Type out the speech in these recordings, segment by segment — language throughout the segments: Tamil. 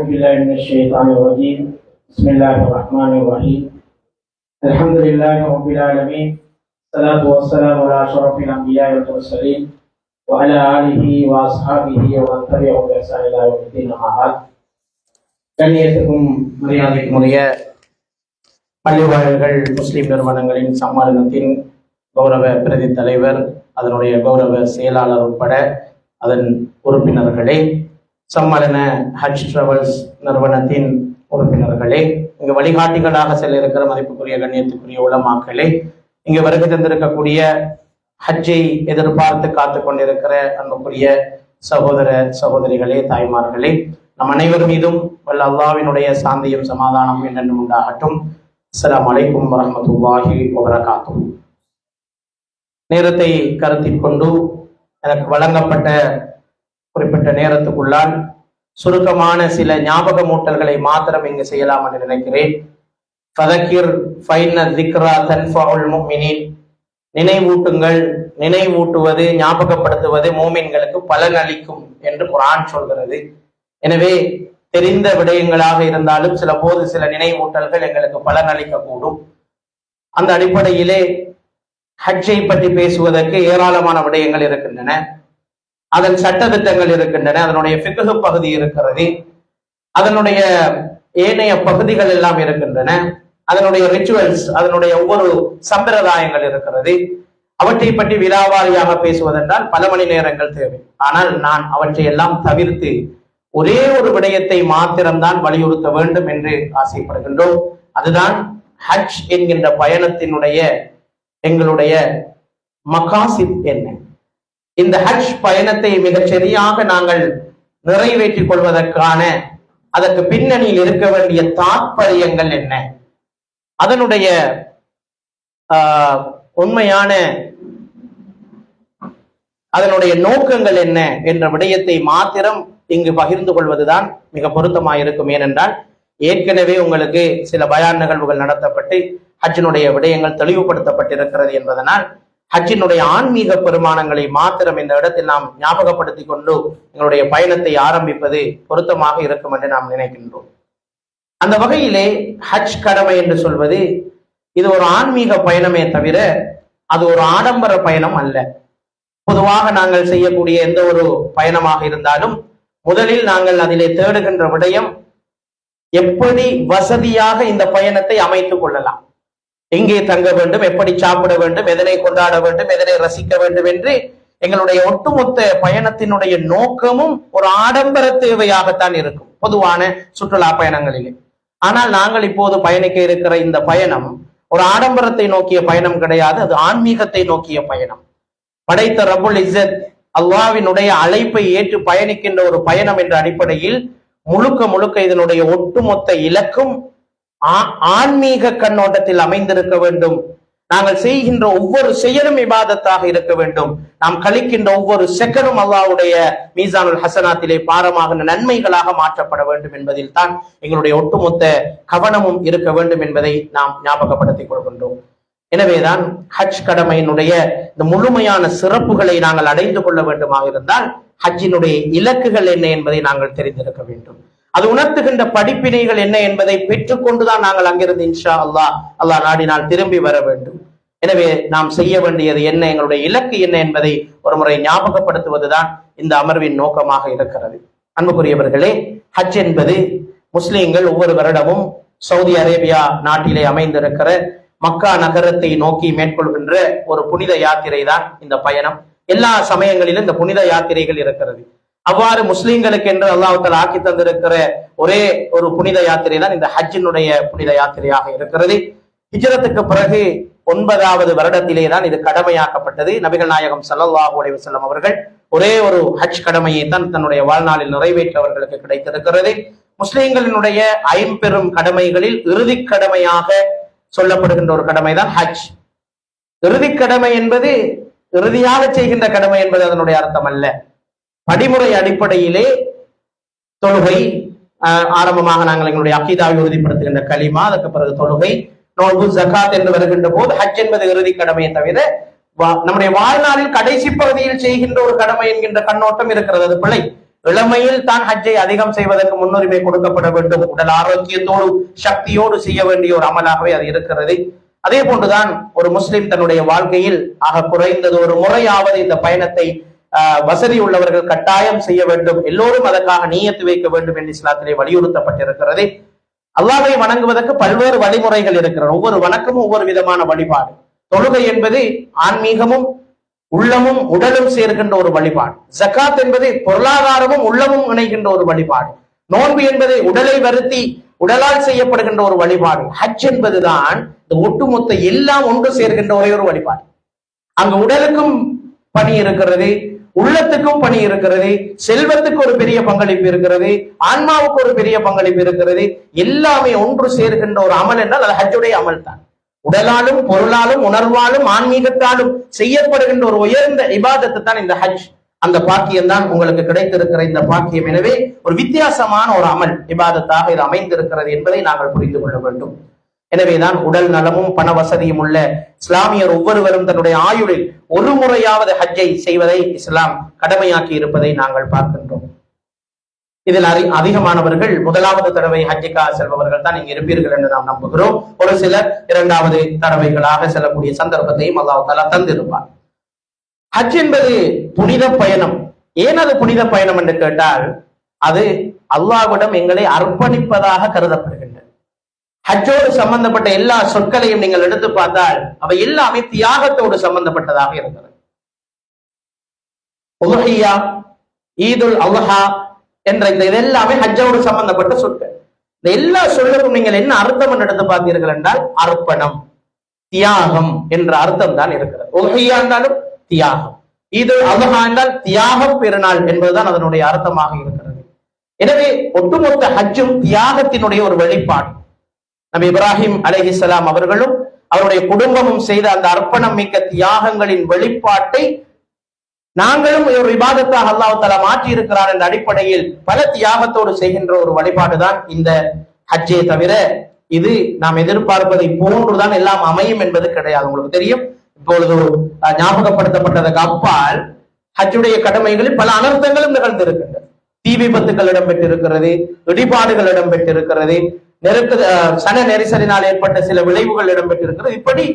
أعوذ بالله من الشيطان الرجيم بسم الله الرحمن الرحيم الحمد لله رب العالمين الصلاة والسلام على أشرف الأنبياء والمرسلين وعلى آله وأصحابه ومن تبعهم بإحسان إلى يوم الدين أما بعد. கண்ணியத்துக்கும் மரியாதைக்கும் உரிய பள்ளிவாயல்கள் முஸ்லிம் நிறுவனங்களின் சம்மேளனத்தின் கௌரவ பிரதி தலைவர், அதனுடைய கௌரவ செயலாளர் உட்பட அதன் உறுப்பினர்களே, சம்மேளன ஹஜ் டிராவல்ஸ் நிறுவனத்தின் உறுப்பினர்களே, இங்கு வழிகாட்டிகளாக செல்ல இருக்கிற மதிப்புக்குரிய கண்ணியத்துக்குரிய உலமாக்களே, இங்கு வருகை தந்திருக்கக்கூடிய ஹஜ்ஜை எதிர்பார்த்து காத்து கொண்டிருக்கிற அன்புக்குரிய சகோதர சகோதரிகளே, தாய்மார்களே, நம் அனைவர் மீதும் வல்ல அல்லாஹ்வினுடைய சாந்தியும் சமாதானம் என்றென்றும் உண்டாகட்டும். அஸ்ஸலாமு அலைக்கும் வரஹ்மத்துல்லாஹி வபரகாத்துஹு. நேரத்தை கருத்தில் கொண்டு எனக்கு வழங்கப்பட்ட குறிப்பிட்ட நேரத்துக்குள்ளால் சுருக்கமான சில ஞாபகமூட்டல்களை மாத்திரம் இங்கு செய்யலாம் என்று நினைக்கிறேன். ஃபதக்கிர் ஃபைன்ன திக்ரா தன்ஃபஉல் முஃமினீன். நினைவூட்டுங்கள், நினைவூட்டுவது, ஞாபகப்படுத்துவது மோமின்களுக்கு பலன் அளிக்கும் என்று குர்ஆன் சொல்கிறது. எனவே தெரிந்த விடயங்களாக இருந்தாலும் சில போது சில நினைவூட்டல்கள் எங்களுக்கு பலன் அளிக்கக்கூடும். அந்த அடிப்படையிலே ஹஜ்ஜை பற்றி பேசுவதற்கு ஏராளமான விடயங்கள் இருக்கின்றன, அதன் சட்டதிட்டங்கள் இருக்கின்றன, அதனுடைய ஃபிக்ஹ் பகுதி இருக்கிறது, அதனுடைய ஏனைய பகுதிகள் எல்லாம் இருக்கின்றன, அதனுடைய ரிச்சுவல்ஸ், அதனுடைய ஒவ்வொரு சம்பிரதாயங்கள் இருக்கிறது. அவற்றை பற்றி விலாவாரியாக பேசுவதென்றால் பல மணி நேரங்கள் தேவை. ஆனால் நான் அவற்றை எல்லாம் தவிர்த்து ஒரே ஒரு விடயத்தை மாத்திரம்தான் வலியுறுத்த வேண்டும் என்று ஆசைப்படுகின்றோம். அதுதான் ஹஜ் என்கின்ற பயணத்தினுடைய எங்களுடைய மகாசிப் என்ன. இந்த ஹஜ் பயணத்தை மிகச் சரியாக நாங்கள் நிறைவேற்றிக் கொள்வதற்கான அதற்கு பின்னணியில் இருக்க வேண்டிய தாற்பயங்கள் என்ன, அதனுடைய உண்மையான அதனுடைய நோக்கங்கள் என்ன என்ற விடயத்தை மாத்திரம் இங்கு பகிர்ந்து கொள்வதுதான் மிக பொருத்தமாயிருக்கும். ஏனென்றால் ஏற்கனவே உங்களுக்கு சில பயான் நிகழ்வுகள் நடத்தப்பட்டு ஹஜ்ஜினுடைய விடயங்கள் தெளிவுபடுத்தப்பட்டிருக்கிறது என்பதனால் ஹஜ்ஜினுடைய ஆன்மீக பெருமானங்களை மாத்திரம் இந்த இடத்தில் நாம் ஞாபகப்படுத்திக் கொண்டு எங்களுடைய பயணத்தை ஆரம்பிப்பது பொருத்தமாக இருக்கும் என்று நாம் நினைக்கின்றோம். அந்த வகையிலே ஹஜ் கடமை என்று சொல்வது இது ஒரு ஆன்மீக பயணமே தவிர அது ஒரு ஆடம்பர பயணம் அல்ல. பொதுவாக நாங்கள் செய்யக்கூடிய எந்த ஒரு பயணமாக இருந்தாலும் முதலில் நாங்கள் அதிலே தேடுகின்ற விடயம் எப்படி வசதியாக இந்த பயணத்தை அமைத்துக் கொள்ளலாம், எங்கே தங்க வேண்டும், எப்படி சாப்பிட வேண்டும், எதனை கொண்டாட வேண்டும், எதனை ரசிக்க வேண்டும் என்று எங்களுடைய ஒட்டுமொத்த பயணத்தினுடைய நோக்கமும் ஒரு ஆடம்பர தேவையாகத்தான் இருக்கும் பொதுவான சுற்றுலா பயணங்களிலே. ஆனால் நாங்கள் இப்போது பயணிக்க இருக்கிற இந்த பயணம் ஒரு ஆடம்பரத்தை நோக்கிய பயணம் கிடையாது, அது ஆன்மீகத்தை நோக்கிய பயணம். படைத்த ரப்புல் இஸ்ஸத் அல்லாஹ்வினுடைய அழைப்பை ஏற்று பயணிக்கின்ற ஒரு பயணம் என்ற அடிப்படையில் முழுக்க முழுக்க இதனுடைய ஒட்டுமொத்த இலக்கும் ஆன்மீக கண்ணோட்டத்தில் அமைந்திருக்க வேண்டும். நாங்கள் செய்கின்ற ஒவ்வொரு செயலும் இபாதத்தாக இருக்க வேண்டும். நாம் கழிக்கின்ற ஒவ்வொரு செகண்டும் அல்லாஹ்வுடைய மீசானுல் ஹசனாத்திலே பாரமாக நன்மைகளாக மாற்றப்பட வேண்டும் என்பதில் தான் எங்களுடைய ஒட்டுமொத்த கவனமும் இருக்க வேண்டும் என்பதை நாம் ஞாபகப்படுத்திக் கொள்கின்றோம். எனவேதான் ஹஜ் கடமையினுடைய இந்த முழுமையான சிறப்புகளை நாங்கள் அடைந்து கொள்ள வேண்டுமாக இருந்தால் ஹஜ்ஜினுடைய இலக்குகள் என்ன என்பதை நாங்கள் தெரிந்திருக்க வேண்டும். அது உணர்த்துகின்ற படிப்பினைகள் என்ன என்பதை பெற்றுக்கொண்டுதான் நாங்கள் அங்கிருந்து இன்ஷா அல்லாஹ் நாடினால் திரும்பி வர வேண்டும். எனவே நாம் செய்ய வேண்டியது என்ன, எங்களுடைய இலக்கு என்ன என்பதை ஒரு முறை ஞாபகப்படுத்துவதுதான் இந்த அமர்வின் நோக்கமாக இருக்கிறது. அன்புக்குரியவர்களே, ஹஜ் என்பது முஸ்லிம்கள் ஒவ்வொரு வருடமும் சவுதி அரேபியா நாட்டிலே அமைந்திருக்கிற மக்கா நகரத்தை நோக்கி மேற்கொள்கின்ற ஒரு புனித யாத்திரை தான் இந்த பயணம். எல்லா சமயங்களிலும் இந்த புனித யாத்திரைகள் இருக்கிறது. அவ்வாறு முஸ்லிம்களுக்கு என்று அல்லாஹ் தஆலா ஆக்கி தந்திருக்கிற ஒரே ஒரு புனித யாத்திரை தான் இந்த ஹஜ்ஜினுடைய புனித யாத்திரையாக இருக்கிறது. ஹிஜ்ரத்துக்கு பிறகு 9வது வருடத்திலே தான் இது கடமையாக்கப்பட்டது. நபிகள் நாயகம் ஸல்லல்லாஹு அலைஹி வஸல்லம் அவர்கள் ஒரே ஒரு ஹஜ் கடமையை தான் தன்னுடைய வாழ்நாளில் நிறைவேற்றவர்களுக்கு கிடைத்திருக்கிறது. முஸ்லிம்களினுடைய ஐம்பெரும் கடமைகளில் இறுதி கடமையாக சொல்லப்படுகின்ற ஒரு கடமை தான் ஹஜ். இறுதி கடமை என்பது இறுதியாக செய்கின்ற கடமை என்பது அதனுடைய அர்த்தம் அல்ல. படிமுறை அடிப்படையிலே தொழுகை, ஆரம்பமாக நாங்கள் எங்களுடைய அகீதாவை உறுதிப்படுத்துகின்ற கலிமா, அதற்கு பிறகு தொழுகை, நோன்பு, ஜகாத் என்று வருகின்ற போது ஹஜ் என்பது இறுதி கடமையை தவிர நம்முடைய வாழ்நாளில் கடைசி பகுதியில் செய்கின்ற ஒரு கடமை என்கின்ற கண்ணோட்டம் இருக்கிறது. அது பிழை. இளமையில் தான் ஹஜ்ஜை அதிகம் செய்வதற்கு முன்னுரிமை கொடுக்கப்பட வேண்டும். உடல் ஆரோக்கியத்தோடு சக்தியோடு செய்ய வேண்டிய ஒரு அமலாகவே அது இருக்கிறது. அதே போன்றுதான் ஒரு முஸ்லிம் தன்னுடைய வாழ்க்கையில் ஆக குறைந்தது ஒரு முறையாவது இந்த பயணத்தை வசதி உள்ளவர்கள் கட்டாயம் செய்ய வேண்டும், எல்லோரும் அதற்காக நியத்து வைக்க வேண்டும் என்று இஸ்லாத்திலே வலியுறுத்தப்பட்டிருக்கிறது. அல்லாஹ்வை வணங்குவதற்கு பல்வேறு வழிமுறைகள் இருக்கிறது. ஒவ்வொரு வணக்கமும் ஒவ்வொரு விதமான வழிபாடு. தொழுகை என்பது ஆன்மீகமும் உள்ளமும் உடலும் சேர்கின்ற ஒரு வழிபாடு. ஜகாத் என்பது பொருளாதாரமும் உள்ளமும் இணைகின்ற ஒரு வழிபாடு. நோன்பு என்பது உடலை வருத்தி உடலால் செய்யப்படுகின்ற ஒரு வழிபாடு. ஹஜ் என்பதுதான் இந்த ஒட்டுமொத்த எல்லாம் ஒன்று சேர்கின்ற ஒரே ஒரு வழிபாடு. அங்கு உடலுக்கும் பணி இருக்கிறது, உள்ளத்துக்கும் பணி இருக்கிறது, செல்வத்துக்கு ஒரு பெரிய பங்களிப்பு இருக்கிறது, ஆன்மாவுக்கு ஒரு பெரிய பங்களிப்பு இருக்கிறது. எல்லாமே ஒன்று சேர்கின்ற ஒரு அமல் என்றால் அது ஹஜ்ஜுடைய அமல் தான். உடலாலும் பொருளாலும் உணர்வாலும் ஆன்மீகத்தாலும் செய்யப்படுகின்ற ஒரு உயர்ந்த இபாதத்து தான் இந்த ஹஜ். அந்த பாக்கியம் தான் உங்களுக்கு கிடைத்திருக்கிற இந்த பாக்கியம். எனவே ஒரு வித்தியாசமான ஒரு அமல் இபாதத்தாக இது அமைந்திருக்கிறது என்பதை நாங்கள் புரிந்து கொள்ள வேண்டும். எனவேதான் உடல் நலமும் பண வசதியும் உள்ள இஸ்லாமியர் ஒவ்வொருவரும் தன்னுடைய ஆயுளில் ஒரு முறையாவது ஹஜ்ஜை செய்வதை இஸ்லாம் கடமையாக்கி இருப்பதை நாங்கள் பார்க்கின்றோம். இதில் அதிகமானவர்கள் முதலாவது தடவை ஹஜ்ஜிக்காக செல்பவர்கள் தான் இங்கு இருப்பீர்கள் என்று நாம் நம்புகிறோம். ஒரு சிலர் இரண்டாவது தடவைகளாக செல்லக்கூடிய சந்தர்ப்பத்தையும் அல்லாஹ் தஆலா தந்திருப்பார். ஹஜ் என்பது புனித பயணம். ஏன் அது புனித பயணம் என்று கேட்டால், அது அல்லாஹ்விடம் எங்களை அர்ப்பணிப்பதாக கருதப்படுகின்றது. ஹஜ்ஜோடு சம்பந்தப்பட்ட எல்லா சொற்களையும் நீங்கள் எடுத்து பார்த்தால் அவை எல்லாமே தியாகத்தோடு சம்பந்தப்பட்டதாக இருக்கிறது. உலுஹியா, ஈதுல் அல்ஹா என்ற இந்த இதெல்லாமே ஹஜ்ஜோடு சம்பந்தப்பட்ட சொற்கள். இந்த எல்லா சொல்லுக்கும் நீங்கள் என்ன அர்த்தம் என்று எடுத்து பார்த்தீர்கள் என்றால் அர்ப்பணம், தியாகம் என்ற அர்த்தம் தான் இருக்கிறது. உலுஹியா என்றாலும் தியாகம், ஈதுல் அல்ஹா என்றால் தியாகம் பெருநாள் என்பதுதான் அதனுடைய அர்த்தமாக இருக்கிறது. எனவே ஒட்டுமொத்த ஹஜ்ஜும் தியாகத்தினுடைய ஒரு வெளிப்பாடு. நபி இப்ராஹிம் அலைஹிஸ்ஸலாம் அவர்களும் அவருடைய குடும்பமும் செய்த அந்த அர்ப்பணம் மிக்க தியாகங்களின் வெளிப்பாட்டை நாங்களும் ஒரு இபாதத்தாக அல்லாஹ் தஆலா மாற்றி இருக்கிறார் என்ற அடிப்படையில் பல தியாகத்தோடு செய்கின்ற ஒரு வழிபாடுதான் இந்த ஹஜ்ஜே. தவிர இது நாம் எதிர்பார்ப்பதை போன்றுதான் எல்லாம் அமையும் என்பது கிடையாது. உங்களுக்கு தெரியும், இப்பொழுது ஞாபகப்படுத்தப்பட்டதற்கு அப்பால் ஹஜ்ஜுடைய கடமைகளில் பல அனர்த்தங்களும் நிகழ்ந்திருக்கின்றன. தீ விபத்துக்கள் இடம்பெற்றிருக்கிறது, இடிபாடுகள் இடம்பெற்றிருக்கிறது, சன நெரிசலினால் ஏற்பட்ட சில விளைவுகள் இடம்பெற்றிருக்கிறது. இப்படி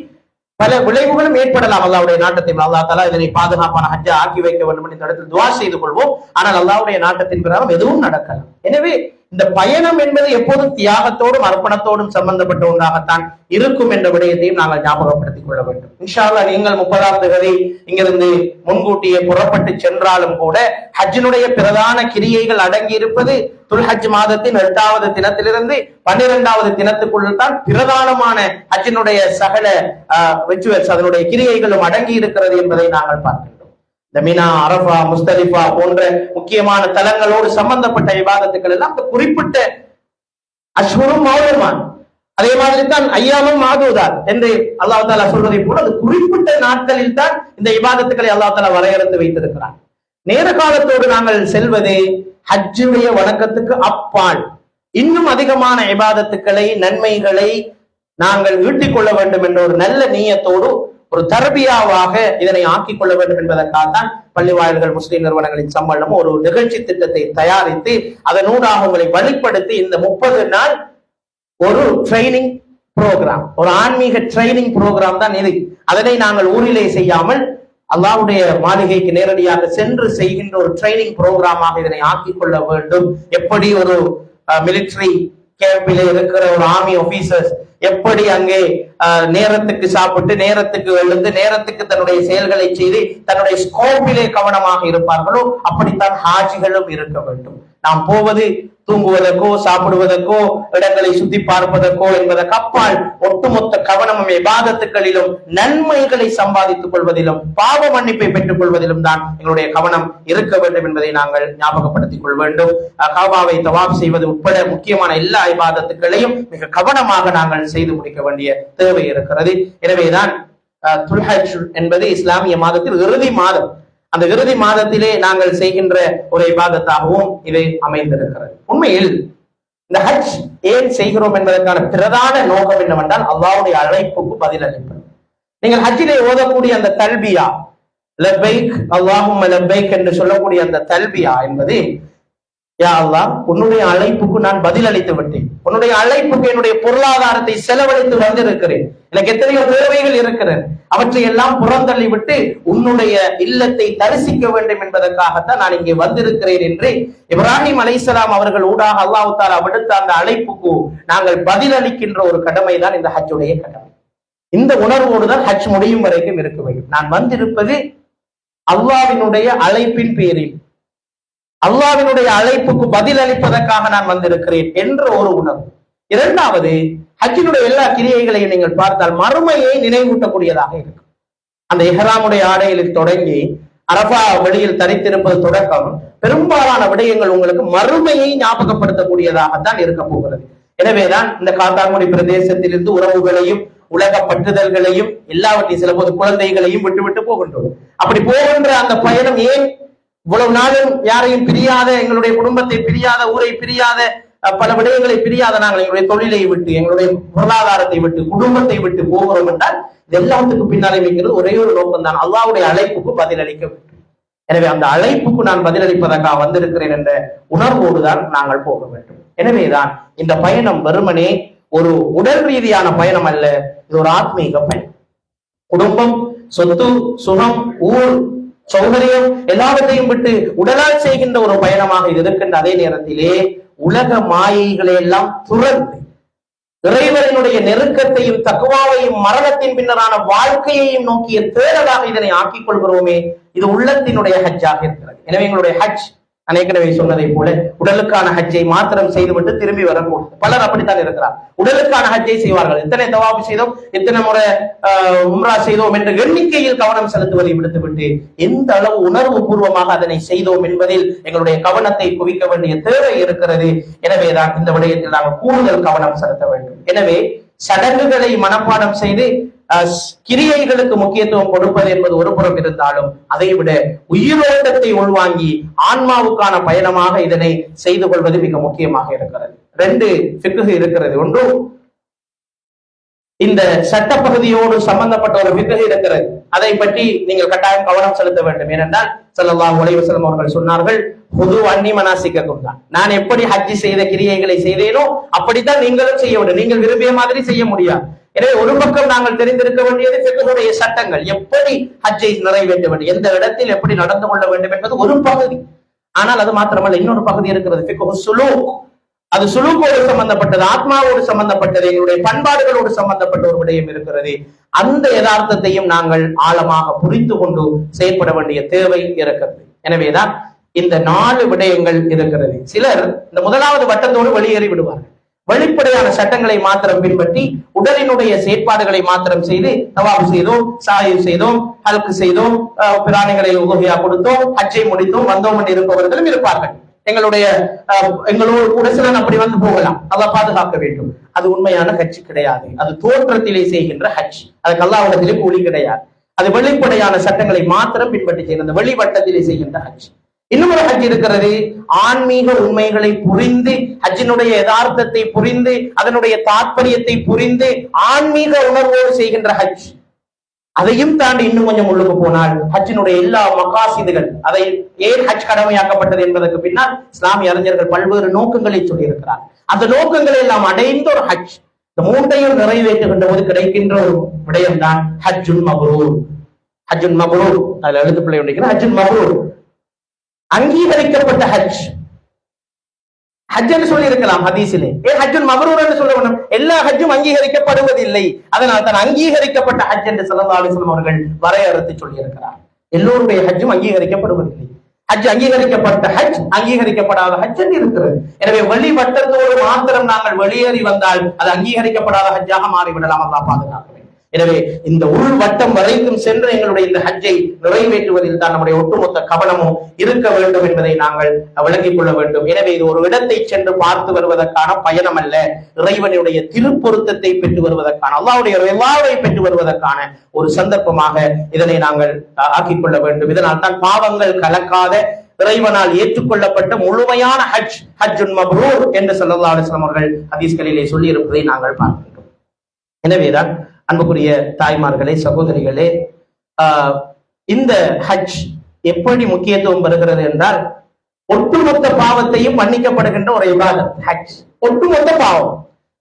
பல விளைவுகளும் ஏற்படலாம். அல்லாஹ்வுடைய நாட்டத்தின் அல்லாஹ் தஆலா இதனை பாதுகாப்பான ஹஜ்ஜா ஆக்கி வைக்க வேண்டும் என்று இந்த இடத்தில் துஆ செய்து கொள்வோம். ஆனால் அல்லாஹ்வுடைய நாட்டத்தின் பிரகாரம் எதுவும் நடக்கலாம். எனவே இந்த பயணம் என்பது எப்போதும் தியாகத்தோடும் அர்ப்பணத்தோடும் சம்பந்தப்பட்ட ஒன்றாகத்தான் இருக்கும் என்ற விடயத்தையும் நாங்கள் ஞாபகப்படுத்திக் கொள்ள வேண்டும். இன்ஷா அல்லாஹ் நீங்கள் 30ஆம் தேதி இங்கிருந்து முன்கூட்டியே புறப்பட்டு சென்றாலும் கூட ஹஜ்ஜினுடைய பிரதான கிரியைகள் அடங்கி இருப்பது துல்ஹஜ் மாதத்தின் 8வது தினத்திலிருந்து 12வது தினத்துக்குள் தான் பிரதானமான ஹஜ்ஜினுடைய சகல ரிச்சுவல்ஸ், அதனுடைய கிரியைகளும் அடங்கி இருக்கிறது என்பதை நாங்கள் பார்க்கிறோம். இந்த மினா, அரஃபா, முஸ்தலிஃபா போன்ற முக்கியமான தலங்களோடு சம்பந்தப்பட்ட இபாதத்துக்கள் எல்லாம் குறிப்பிட்ட அஷ்ஹுரும் மஅலூமான், அதே மாதிரி தான் ஐயாமும் மாதூதாத் என்று அல்லாஹ் தஆலா சொல்வதை போல அது குறிப்பிட்ட நாட்களில் தான் இந்த இபாதத்துக்களை அல்லாஹ் தஆலா வரையறுத்து வைத்திருக்கிறார். நேர காலத்தோடு நாங்கள் செல்வது ஹஜ்ஜுடைய வணக்கத்துக்கு அப்பால் இன்னும் அதிகமான இபாதத்துக்களை, நன்மைகளை நாங்கள் ஈட்டிக் கொள்ள வேண்டும் என்ற ஒரு நல்ல நீயத்தோடு ஒரு தர்பியாவாக இதனை ஆக்கிக் கொள்ள வேண்டும் என்பதற்காகத்தான் பள்ளி வாயில்கள் முஸ்லிம் நிறுவனங்களின் சம்மேளனம் ஒரு நிகழ்ச்சி திட்டத்தை தயாரித்து அதனூடாக உங்களை வழிப்படுத்தி இந்த 30 நாள் ஒரு ட்ரைனிங் புரோகிராம், ஒரு ஆன்மீக ட்ரைனிங் புரோகிராம் தான் இது. அதனை நாங்கள் ஊரிலே செய்யாமல் அல்லாஹ்வுடைய மாளிகைக்கு நேரடியாக சென்று செய்கின்ற ஒரு ட்ரைனிங் புரோகிராமாக இதனை ஆக்கிக் கொள்ள வேண்டும். எப்படி ஒரு மிலிட்டரி கேம்பிலே இருக்கிற ஒரு ஆர்மி ஆபீசர்ஸ் எப்படி அங்கே நேரத்துக்கு சாப்பிட்டு நேரத்துக்கு எழுந்து நேரத்துக்கு தன்னுடைய செயல்களை செய்து தன்னுடைய ஸ்கோப்பிலே கவனமாக இருப்பார்களோ அப்படித்தான் ஹாஜிகளும் இருக்க வேண்டும். நாம் போவது தூங்குவதற்கோ சாப்பிடுவதற்கோ இடங்களை சுத்தி பார்ப்பதற்கோ என்பதற்கு அப்பால் ஒட்டுமொத்த கவனமும் இபாதத்துக்களிலும் நன்மைகளை சம்பாதித்துக் கொள்வதிலும் பாவ மன்னிப்பை பெற்றுக் கொள்வதிலும் தான் எங்களுடைய கவனம் இருக்க வேண்டும் என்பதை நாங்கள் ஞாபகப்படுத்திக் கொள்ள வேண்டும். காபாவை தவாப் செய்வது உட்பட முக்கியமான எல்லா இபாதத்துக்களையும் மிக கவனமாக நாங்கள் செய்து முடிக்க வேண்டிய தேவை இருக்கிறது. எனவேதான் துல்ஹஜ் என்பது இஸ்லாமிய மாதத்தில் இறுதி மாதம். அந்த இறுதி மாதத்திலே நாங்கள் செய்கின்ற ஒரு இபாதத்தாகவும் இது அமைந்திருக்கிறது. உண்மையில் இந்த ஹஜ் ஏன் செய்கிறோம் என்பதற்கான பிரதான நோக்கம் என்னவென்றால் அல்லாஹ்வுடைய அழைப்புக்கு பதிலளிப்பது. நீங்கள் ஹஜ்ஜிலே ஓதக்கூடிய அந்த தல்பியா, லப்பைக் அல்லாஹும்ம லப்பைக் என்று சொல்லக்கூடிய அந்த தல்பியா என்பது யா அல்லாஹ், உன்னுடைய அழைப்புக்கு நான் பதில் அளித்து விட்டேன். உன்னுடைய அழைப்புக்கு என்னுடைய பொருளாதாரத்தை செலவழித்து வந்திருக்கிறேன். எனக்கு எத்தனையோ தேவைகள் இருக்கிறது. அவற்றை எல்லாம் புறந்தள்ளி விட்டு உன்னுடைய இல்லத்தை தரிசிக்க வேண்டும் என்பதற்காகத்தான் நான் இங்கே வந்திருக்கிறேன் என்று இப்ராஹிம் அலைஹிஸ்ஸலாம் அவர்கள் ஊடாக அல்லாஹ் தஆலா விடுத்த அந்த அழைப்புக்கு நாங்கள் பதில் அளிக்கின்ற ஒரு கடமை தான் இந்த ஹஜ்ஜுடைய கடமை. இந்த உணர்வோடு தான் ஹஜ் முடியும் வரைக்கும் இருக்க வேண்டும். நான் வந்திருப்பது அல்லாஹ்வினுடைய அழைப்பின் பேரில், அல்லாஹ்வினுடைய அழைப்புக்கு பதில் அளிப்பதற்காக நான் வந்திருக்கிறேன் என்ற ஒரு உணர்வு. இரண்டாவது, ஹஜ்ஜினுடைய எல்லா கிரியைகளையும் நீங்கள் பார்த்தால் மறுமையை நினைவூட்டக்கூடியதாக இருக்கும். அந்த இஹ்ராமுடைய ஆடையில் தொடங்கி அரபா வெளியில் தரித்திருப்பது தொடக்கம் பெரும்பாலான விடயங்கள் உங்களுக்கு மறுமையை ஞாபகப்படுத்தக்கூடியதாகத்தான் இருக்க போகிறது. எனவேதான் இந்த காத்தான்குடி பிரதேசத்திலிருந்து உறவுகளையும் உலக பற்றுதல்களையும் எல்லாவற்றையும் சில போது குழந்தைகளையும் விட்டு விட்டு போகின்றோம். அப்படி போகின்ற அந்த பயணம் ஏன் இவ்வளவு நாளும் யாரையும் பிரியாத, எங்களுடைய குடும்பத்தை பிரியாத, ஊரை பிரியாத, பல விடயங்களை பிரியாத நாங்கள் எங்களுடைய தொழிலை விட்டு, எங்களுடைய பொருளாதாரத்தை விட்டு, குடும்பத்தை விட்டு போகிறோம் என்றால் இது எல்லாத்துக்கு பின்னாலே வைக்கிறது ஒரே ஒரு நோக்கம் தான், அல்லாஹ்வுடைய அழைப்புக்கு பதிலளிக்க வேண்டும். எனவே அந்த அழைப்புக்கு நான் பதிலளிப்பதற்காக வந்திருக்கிறேன் என்ற உணர்வோடு தான் நாங்கள் போக வேண்டும். எனவேதான் இந்த பயணம் வெறுமனே ஒரு உடல் ரீதியான பயணம் அல்ல, இது ஒரு ஆத்மீக பயணம். குடும்பம், சொத்து, சுகம், ஊர், சௌகரியம் எல்லாவற்றையும் விட்டு உடலால் செய்கின்ற ஒரு பயணமாக இது இருக்கின்ற அதே நேரத்திலே உலக மாயைகளை எல்லாம் துறந்து இறைவனுடைய நெருக்கத்தையும் தக்குவாவையும் மரணத்தின் பின்னரான வாழ்க்கையையும் நோக்கிய தேடலாக இதனை ஆக்கிக் கொள்கிறோமே, இது உள்ளத்தினுடைய ஹஜ்ஜாக இருக்கிறது. எனவே எங்களுடைய ஹஜ் அநேகவே சொன்னதை போல உடலுக்கான ஹஜ்ஜை மாத்திரம் செய்துவிட்டு திரும்பி வரக்கூடாது. பலர் அப்படித்தான் இருக்கிறார். உடலுக்கான ஹஜ்ஜை செய்வார்கள். எத்தனை தவாப் செய்தோம், எத்தனை முறை உம்ரா செய்தோம் என்ற எண்ணிக்கையில் கவனம் செலுத்துவதை விடுத்துவிட்டு எந்த அளவு உணர்வு பூர்வமாக அதனை செய்தோம் என்பதில் எங்களுடைய கவனத்தை குவிக்க வேண்டிய தேவை இருக்கிறது. எனவேதான் இந்த விடயத்தில் நாங்கள் கூடுதல் கவனம் செலுத்த வேண்டும். எனவே சடங்குகளை மனப்பாடம் செய்து கிரியைகளுக்கு முக்கியத்துவம் கொடுப்பது என்பது ஒரு புறம் இருந்தாலும் அதை விட உயிரோட்டத்தை உள்வாங்கி ஆன்மாவுக்கான பயணமாக இதனை செய்து கொள்வது மிக முக்கியமாக இருக்கிறது. ரெண்டு ஃபிக்ஹ் இருக்கிறது. ஒன்று இந்த சட்ட பகுதியோடு சம்பந்தப்பட்ட ஒரு ஃபிக்ஹ் இருக்கிறது. அதை பற்றி நீங்கள் கட்டாயம் கவனம் செலுத்த வேண்டும். ஏனென்றால் ஸல்லல்லாஹு அலைஹி வஸல்லம் அவர்கள் சொன்னார்கள், ஹுது அன்னி மனாசிக்கக்கும் தான், நான் எப்படி ஹஜ் செய்த கிரியைகளை செய்தேனோ அப்படித்தான் நீங்களும் செய்ய வேண்டும். நீங்கள் விரும்பிய மாதிரி செய்ய முடியாது. எனவே ஒரு பக்கம் நாங்கள் தெரிந்திருக்க வேண்டியது ஃபிக்ஹுடைய சட்டங்கள், எப்படி ஹஜ்ஜை நிறைவேற்ற வேண்டும், எந்த இடத்தில் எப்படி நடந்து கொள்ள வேண்டும் என்பது ஒரு பகுதி. ஆனால் அது மாத்திரமல்ல, இன்னொரு பகுதி இருக்கிறது, ஃபிக்ஹு சுலூக். அது சுலூக்கோடு சம்பந்தப்பட்டது, ஆத்மாவோடு சம்பந்தப்பட்டது, எங்களுடைய பண்பாடுகளோடு சம்பந்தப்பட்ட ஒரு விடயம் இருக்கிறது. அந்த யதார்த்தத்தையும் நாங்கள் ஆழமாக புரிந்து கொண்டு செயல்பட வேண்டிய தேவை இருக்கிறது. எனவேதான் இந்த 4 விடயங்கள் இருக்கிறது. சிலர் இந்த முதலாவது வட்டத்தோடு வெளியேறி விடுவார்கள். வெளிப்படையான சட்டங்களை மாத்திரம் பின்பற்றி உடலினுடைய செயற்பாடுகளை மாத்திரம் செய்து தவாப் செய்தோம், சாயு செய்தோம், ஹல்க் செய்தோம், பிராணிகளை உதவியா கொடுத்தோம், ஹஜ்ஜை முடித்தோம், வந்தோம் என்று இருப்பவர்களும் இருப்பார்கள். எங்களோடு கூட சிலர் அப்படி வந்து போகலாம். அதை பாதுகாக்க வேண்டும். அது உண்மையான ஹஜ் கிடையாது. அது தோற்றத்திலே செய்கின்ற ஹஜ். அதுக்கு அல்லாஹ்விடத்திலே கூலி கிடையாது. அது வெளிப்படையான சட்டங்களை மாத்திரம் பின்பற்றி செய்கின்ற வெளிவட்டத்திலே செய்கின்ற ஹஜ். இன்னொரு ஹஜ் இருக்கிறது, ஆன்மீக உண்மைகளை புரிந்து, ஹஜ்ஜினுடைய யதார்த்தத்தை புரிந்து, அதனுடைய தாற்பயத்தை புரிந்து ஆன்மீக உணர்வோடு செய்கின்ற ஹஜ். அதையும் தாண்டி இன்னும் கொஞ்சம் உள்ளுக்கு போனால் ஹஜ்ஜினுடைய எல்லா மகாசிதுகள், அதை ஏன் ஹஜ் கடமையாக்கப்பட்டது என்பதற்கு பின்னால் இஸ்லாமிய அறிஞர்கள் பல்வேறு நோக்கங்களை சொல்லியிருக்கிறார். அந்த நோக்கங்களை எல்லாம் அடைந்த ஒரு ஹஜ், இந்த 3ஐயும் நிறைவேற்றுகின்ற போது கிடைக்கின்ற ஒரு விடயம் தான் ஹஜ்ஜுல் மப்ரூர். ஹஜ்ஜுல் மப்ரூர், அதுல எழுத்து பிள்ளை உண்டிக்கிற ஹஜ்ஜுல் மப்ரூர், அங்கீகரிக்கப்பட்ட ஹஜ். ஹஜ் என்று சொல்லி இருக்கலாம் ஹதீஸிலே, ஏன் ஹஜ்ஜுல் மப்ரூர் என்று சொல்ல வேண்டும்? எல்லா ஹஜ்ஜும் அங்கீகரிக்கப்படுவதில்லை. அதனால் தான் அங்கீகரிக்கப்பட்ட ஹஜ் என்று ஸல்லல்லாஹு அலைஹி வஸல்லம் அவர்கள் வரையறுத்து சொல்லி இருக்கிறார். எல்லோருடைய ஹஜ்ஜும் அங்கீகரிக்கப்படுவதில்லை. ஹஜ் அங்கீகரிக்கப்பட்ட ஹஜ், அங்கீகரிக்கப்படாத ஹஜ் என்று இருக்கிறது. எனவே வெளிவட்டத்தோடு மாத்திரம் நாங்கள் வெளியேறி வந்தால் அது அங்கீகரிக்கப்படாத ஹஜ்ஜாக மாறிவிடலாம். அல்லாஹ் பாதுகாக்க வேண்டும். எனவே இந்த உள் வட்டம் வரைக்கும் சென்று எங்களுடைய இந்த ஹஜ்ஜை நிறைவேற்றுவதில் தான் நம்முடைய ஒட்டுமொத்த கவனமும் இருக்க வேண்டும் என்பதை நாங்கள் விளங்கிக் கொள்ள வேண்டும். எனவே இது ஒரு இடத்தை சென்று பார்த்து வருவதற்கான பயணம் அல்ல, இறைவனுடைய திருப்பொருத்தத்தை பெற்று வருவதற்கான, அல்லாஹ்வுடைய ரிலாவை பெற்று வருவதற்கான ஒரு சந்தர்ப்பமாக இதனை நாங்கள் ஆக்கிக் கொள்ள வேண்டும். இதனால் தான் பாவங்கள் கலக்காத, இறைவனால் ஏற்றுக்கொள்ளப்பட்ட முழுமையான ஹஜ், ஹஜ்ஜுல் மப்ரூர் என்று ஸல்லல்லாஹு அலைஹி வஸல்லம் அவர்கள் ஹதீஸ்களிலே சொல்லி இருப்பதை நாங்கள் பார்க்கின்றோம். எனவேதான் அன்புக்குரிய தாய்மார்களே, சகோதரிகளே, இந்த ஹஜ் எப்படி முக்கியத்துவம் பெறுகிறது என்றால், ஒட்டுமொத்த பாவத்தையும் மன்னிக்கப்படுகின்ற ஒரு இபாதத் ஹஜ். ஒட்டுமொத்த பாவம்,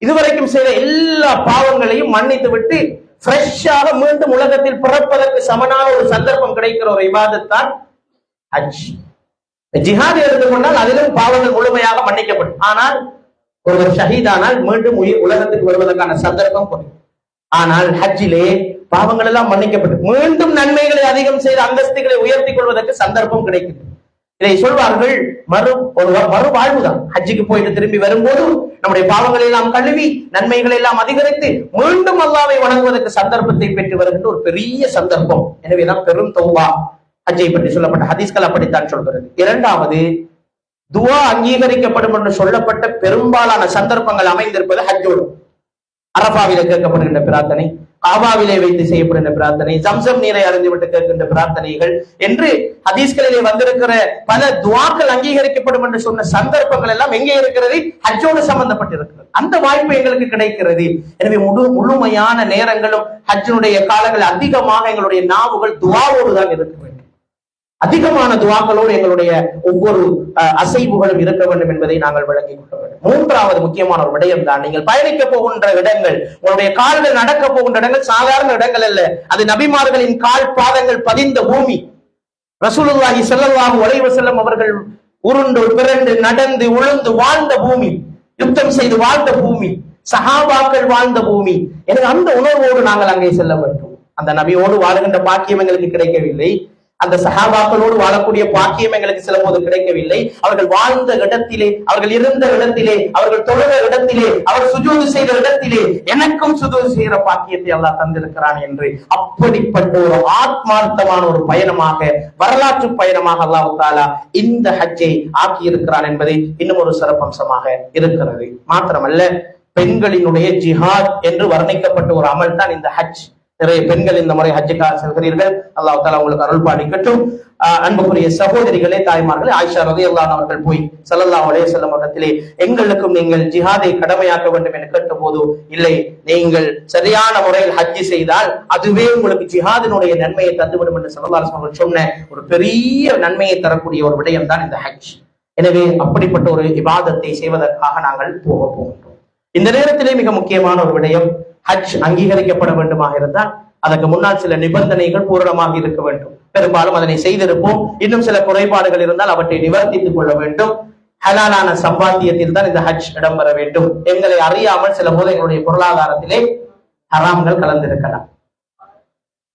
இதுவரைக்கும் செய்த எல்லா பாவங்களையும் மன்னித்து விட்டு ஃப்ரெஷ்ஷாக மீண்டும் உலகத்தில் பிறப்பதற்கு சமனான ஒரு சந்தர்ப்பம் கிடைக்கிற ஒரு இபாதத் தான் ஹஜ். ஜிஹாத் எடுத்துக்கொண்டால் அதிலும் பாவங்கள் முழுமையாக மன்னிக்கப்படும். ஆனால் ஒருவர் ஷஹீதானால் மீண்டும் உலகத்துக்கு வருவதற்கான சந்தர்ப்பம் குறையும். ஆனால் ஹஜ்ஜிலே பாவங்கள் எல்லாம் மன்னிக்கப்பட்டு மீண்டும் நன்மைகளை அதிகம் செய்து அந்தஸ்துகளை உயர்த்திக் கொள்வதற்கு சந்தர்ப்பம் கிடைக்குது. இதை சொல்வார்கள் மறுவாழ்வுதான். ஹஜ்ஜுக்கு போயிட்டு திரும்பி வரும்போது நம்முடைய பாவங்களை எல்லாம் கழுவி நன்மைகளை எல்லாம் அதிகரித்து மீண்டும் அல்லாஹ்வை வணங்குவதற்கு சந்தர்ப்பத்தை பெற்று வருகின்ற ஒரு பெரிய சந்தர்ப்பம். எனவேதான் பெரும் தௌபா ஹஜ்ஜை பற்றி சொல்லப்பட்ட ஹதீஸ்கள் அப்படித்தான் சொல்கிறது. இரண்டாவது, துவா அங்கீகரிக்கப்படும் என்று சொல்லப்பட்ட பெரும்பாலான சந்தர்ப்பங்கள் அமைந்திருப்பது ஹஜ்ஜோடு. அரபாவிலே கேட்கப்படுகின்ற பிரார்த்தனை, காபாவிலே வைத்து செய்யப்படுகின்ற பிரார்த்தனை, ஜம்சம் நீரை அறிந்துவிட்டு கேட்கின்ற பிரார்த்தனைகள் என்று ஹதீஸ்களிலே வந்திருக்கிற பல துவாக்கள் அங்கீகரிக்கப்படும் என்று சொன்ன சந்தர்ப்பங்கள் எல்லாம் எங்கே இருக்கிறது? ஹஜ்ஜோடு சம்பந்தப்பட்டிருக்கிறது. அந்த வாய்ப்பு எங்களுக்கு கிடைக்கிறது. எனவே முழுமையான நேரங்களும் ஹஜ்ஜினுடைய காலங்கள் அதிகமாக எங்களுடைய நாவுகள் துவாவோடு தான் இருக்க வேண்டும். அதிகமான துவாக்களோடு எங்களுடைய ஒவ்வொரு அசைவுகளும் இருக்க வேண்டும் என்பதை நாங்கள் விளங்கிக் கொள்ள வேண்டும். மூன்றாவது முக்கியமான ஒரு விடயம் தான், நீங்கள் பயணிக்க போகின்ற இடங்கள், உங்களுடைய கால்கள் நடக்க போகின்ற இடங்கள் சாதாரண இடங்கள் அல்ல. அது நபிமார்களின் கால் பாதங்கள் பதிந்த பூமி. ரசூலுல்லாஹி ஸல்லல்லாஹு அலைஹி வஸல்லம் அவர்கள் உருண்டு பிறண்டு நடந்து உழுந்து வாழ்ந்த பூமி, யுத்தம் செய்து வாழ்ந்த பூமி, சஹாபாக்கள் வாழ்ந்த பூமி. எனக்கு அந்த உணர்வோடு நாங்கள் அங்கே செல்ல வேண்டும். அந்த நபியோடு வாழுகின்ற பாக்கியம் எங்களுக்கு கிடைக்கவில்லை. அந்த சஹாபாக்களோடு வாழக்கூடிய பாக்கியம் எங்களுக்கு சில போது கிடைக்கவில்லை. அவர்கள் வாழ்ந்த இடத்திலே, அவர்கள் இருந்த இடத்திலே, அவர்கள் தொழுத இடத்திலே, அவர் சுஜூது செய்த இடத்திலே எனக்கும் சுஜூது செய்கிற பாக்கியத்தை அல்லாஹ் தந்திருக்கிறான் என்று அப்படிப்பட்ட ஒரு ஆத்மார்த்தமான ஒரு பயணமாக, வரலாற்று பயணமாக அல்லாஹ் தஆலா இந்த ஹஜ்ஜை ஆக்கி இருக்கிறான் என்பது இன்னும் ஒரு சிறப்பம்சமாக இருக்கிறது. மாத்திரமல்ல, பெண்களினுடைய ஜிஹாத் என்று வர்ணிக்கப்பட்ட ஒரு அமல் தான் இந்த ஹஜ். நிறைய பெண்கள் இந்த முறை ஹஜ்ஜுக்காக செல்கிறீர்கள். அல்லாஹ் தஆலா உங்களுக்கு அருள் பாலிக்கட்டும். அன்புக்குரிய சகோதரிகளே, தாய்மார்களே, ஆயிஷா ரலியல்லாஹு அன்ஹா அவர்கள் போய் ஸல்லல்லாஹு அலைஹி வஸல்லம் இடத்திலே எங்களுக்கும் நீங்கள் ஜிஹாதை கடமையாக்க வேண்டும் என்று கேட்டபோது, இல்லை, நீங்கள் சரியான முறையில் ஹஜ்ஜி செய்தால் அதுவே உங்களுக்கு ஜிஹாதினுடைய நன்மையை தந்துவிடும் என்று ஸல்லல்லாஹு அலைஹி வஸல்லம் சொன்ன ஒரு பெரிய நன்மையை தரக்கூடிய ஒரு விடயம் தான் இந்த ஹஜ். எனவே அப்படிப்பட்ட ஒரு இபாதத்தை செய்வதற்காக நாங்கள் போகின்றோம். இந்த நேரத்திலே மிக முக்கியமான ஒரு விடயம், ஹஜ் அங்கீகரிக்கப்பட வேண்டுமாக இருந்தால் அதற்கு முன்னால் சில நிபந்தனைகள் பூரணமாக இருக்க வேண்டும். பெரும்பாலும் அதனை செய்திருப்போம். இன்னும் சில குறைபாடுகள் இருந்தால் அவற்றை நிவர்த்தித்துக் கொள்ள வேண்டும். ஹலாலான சம்பாத்தியத்தில் தான் இந்த ஹஜ் இடம்பெற வேண்டும். எங்களை அறியாமல் சில போது எங்களுடைய பொருளாதாரத்திலே ஹராம்கள் கலந்திருக்கலாம்.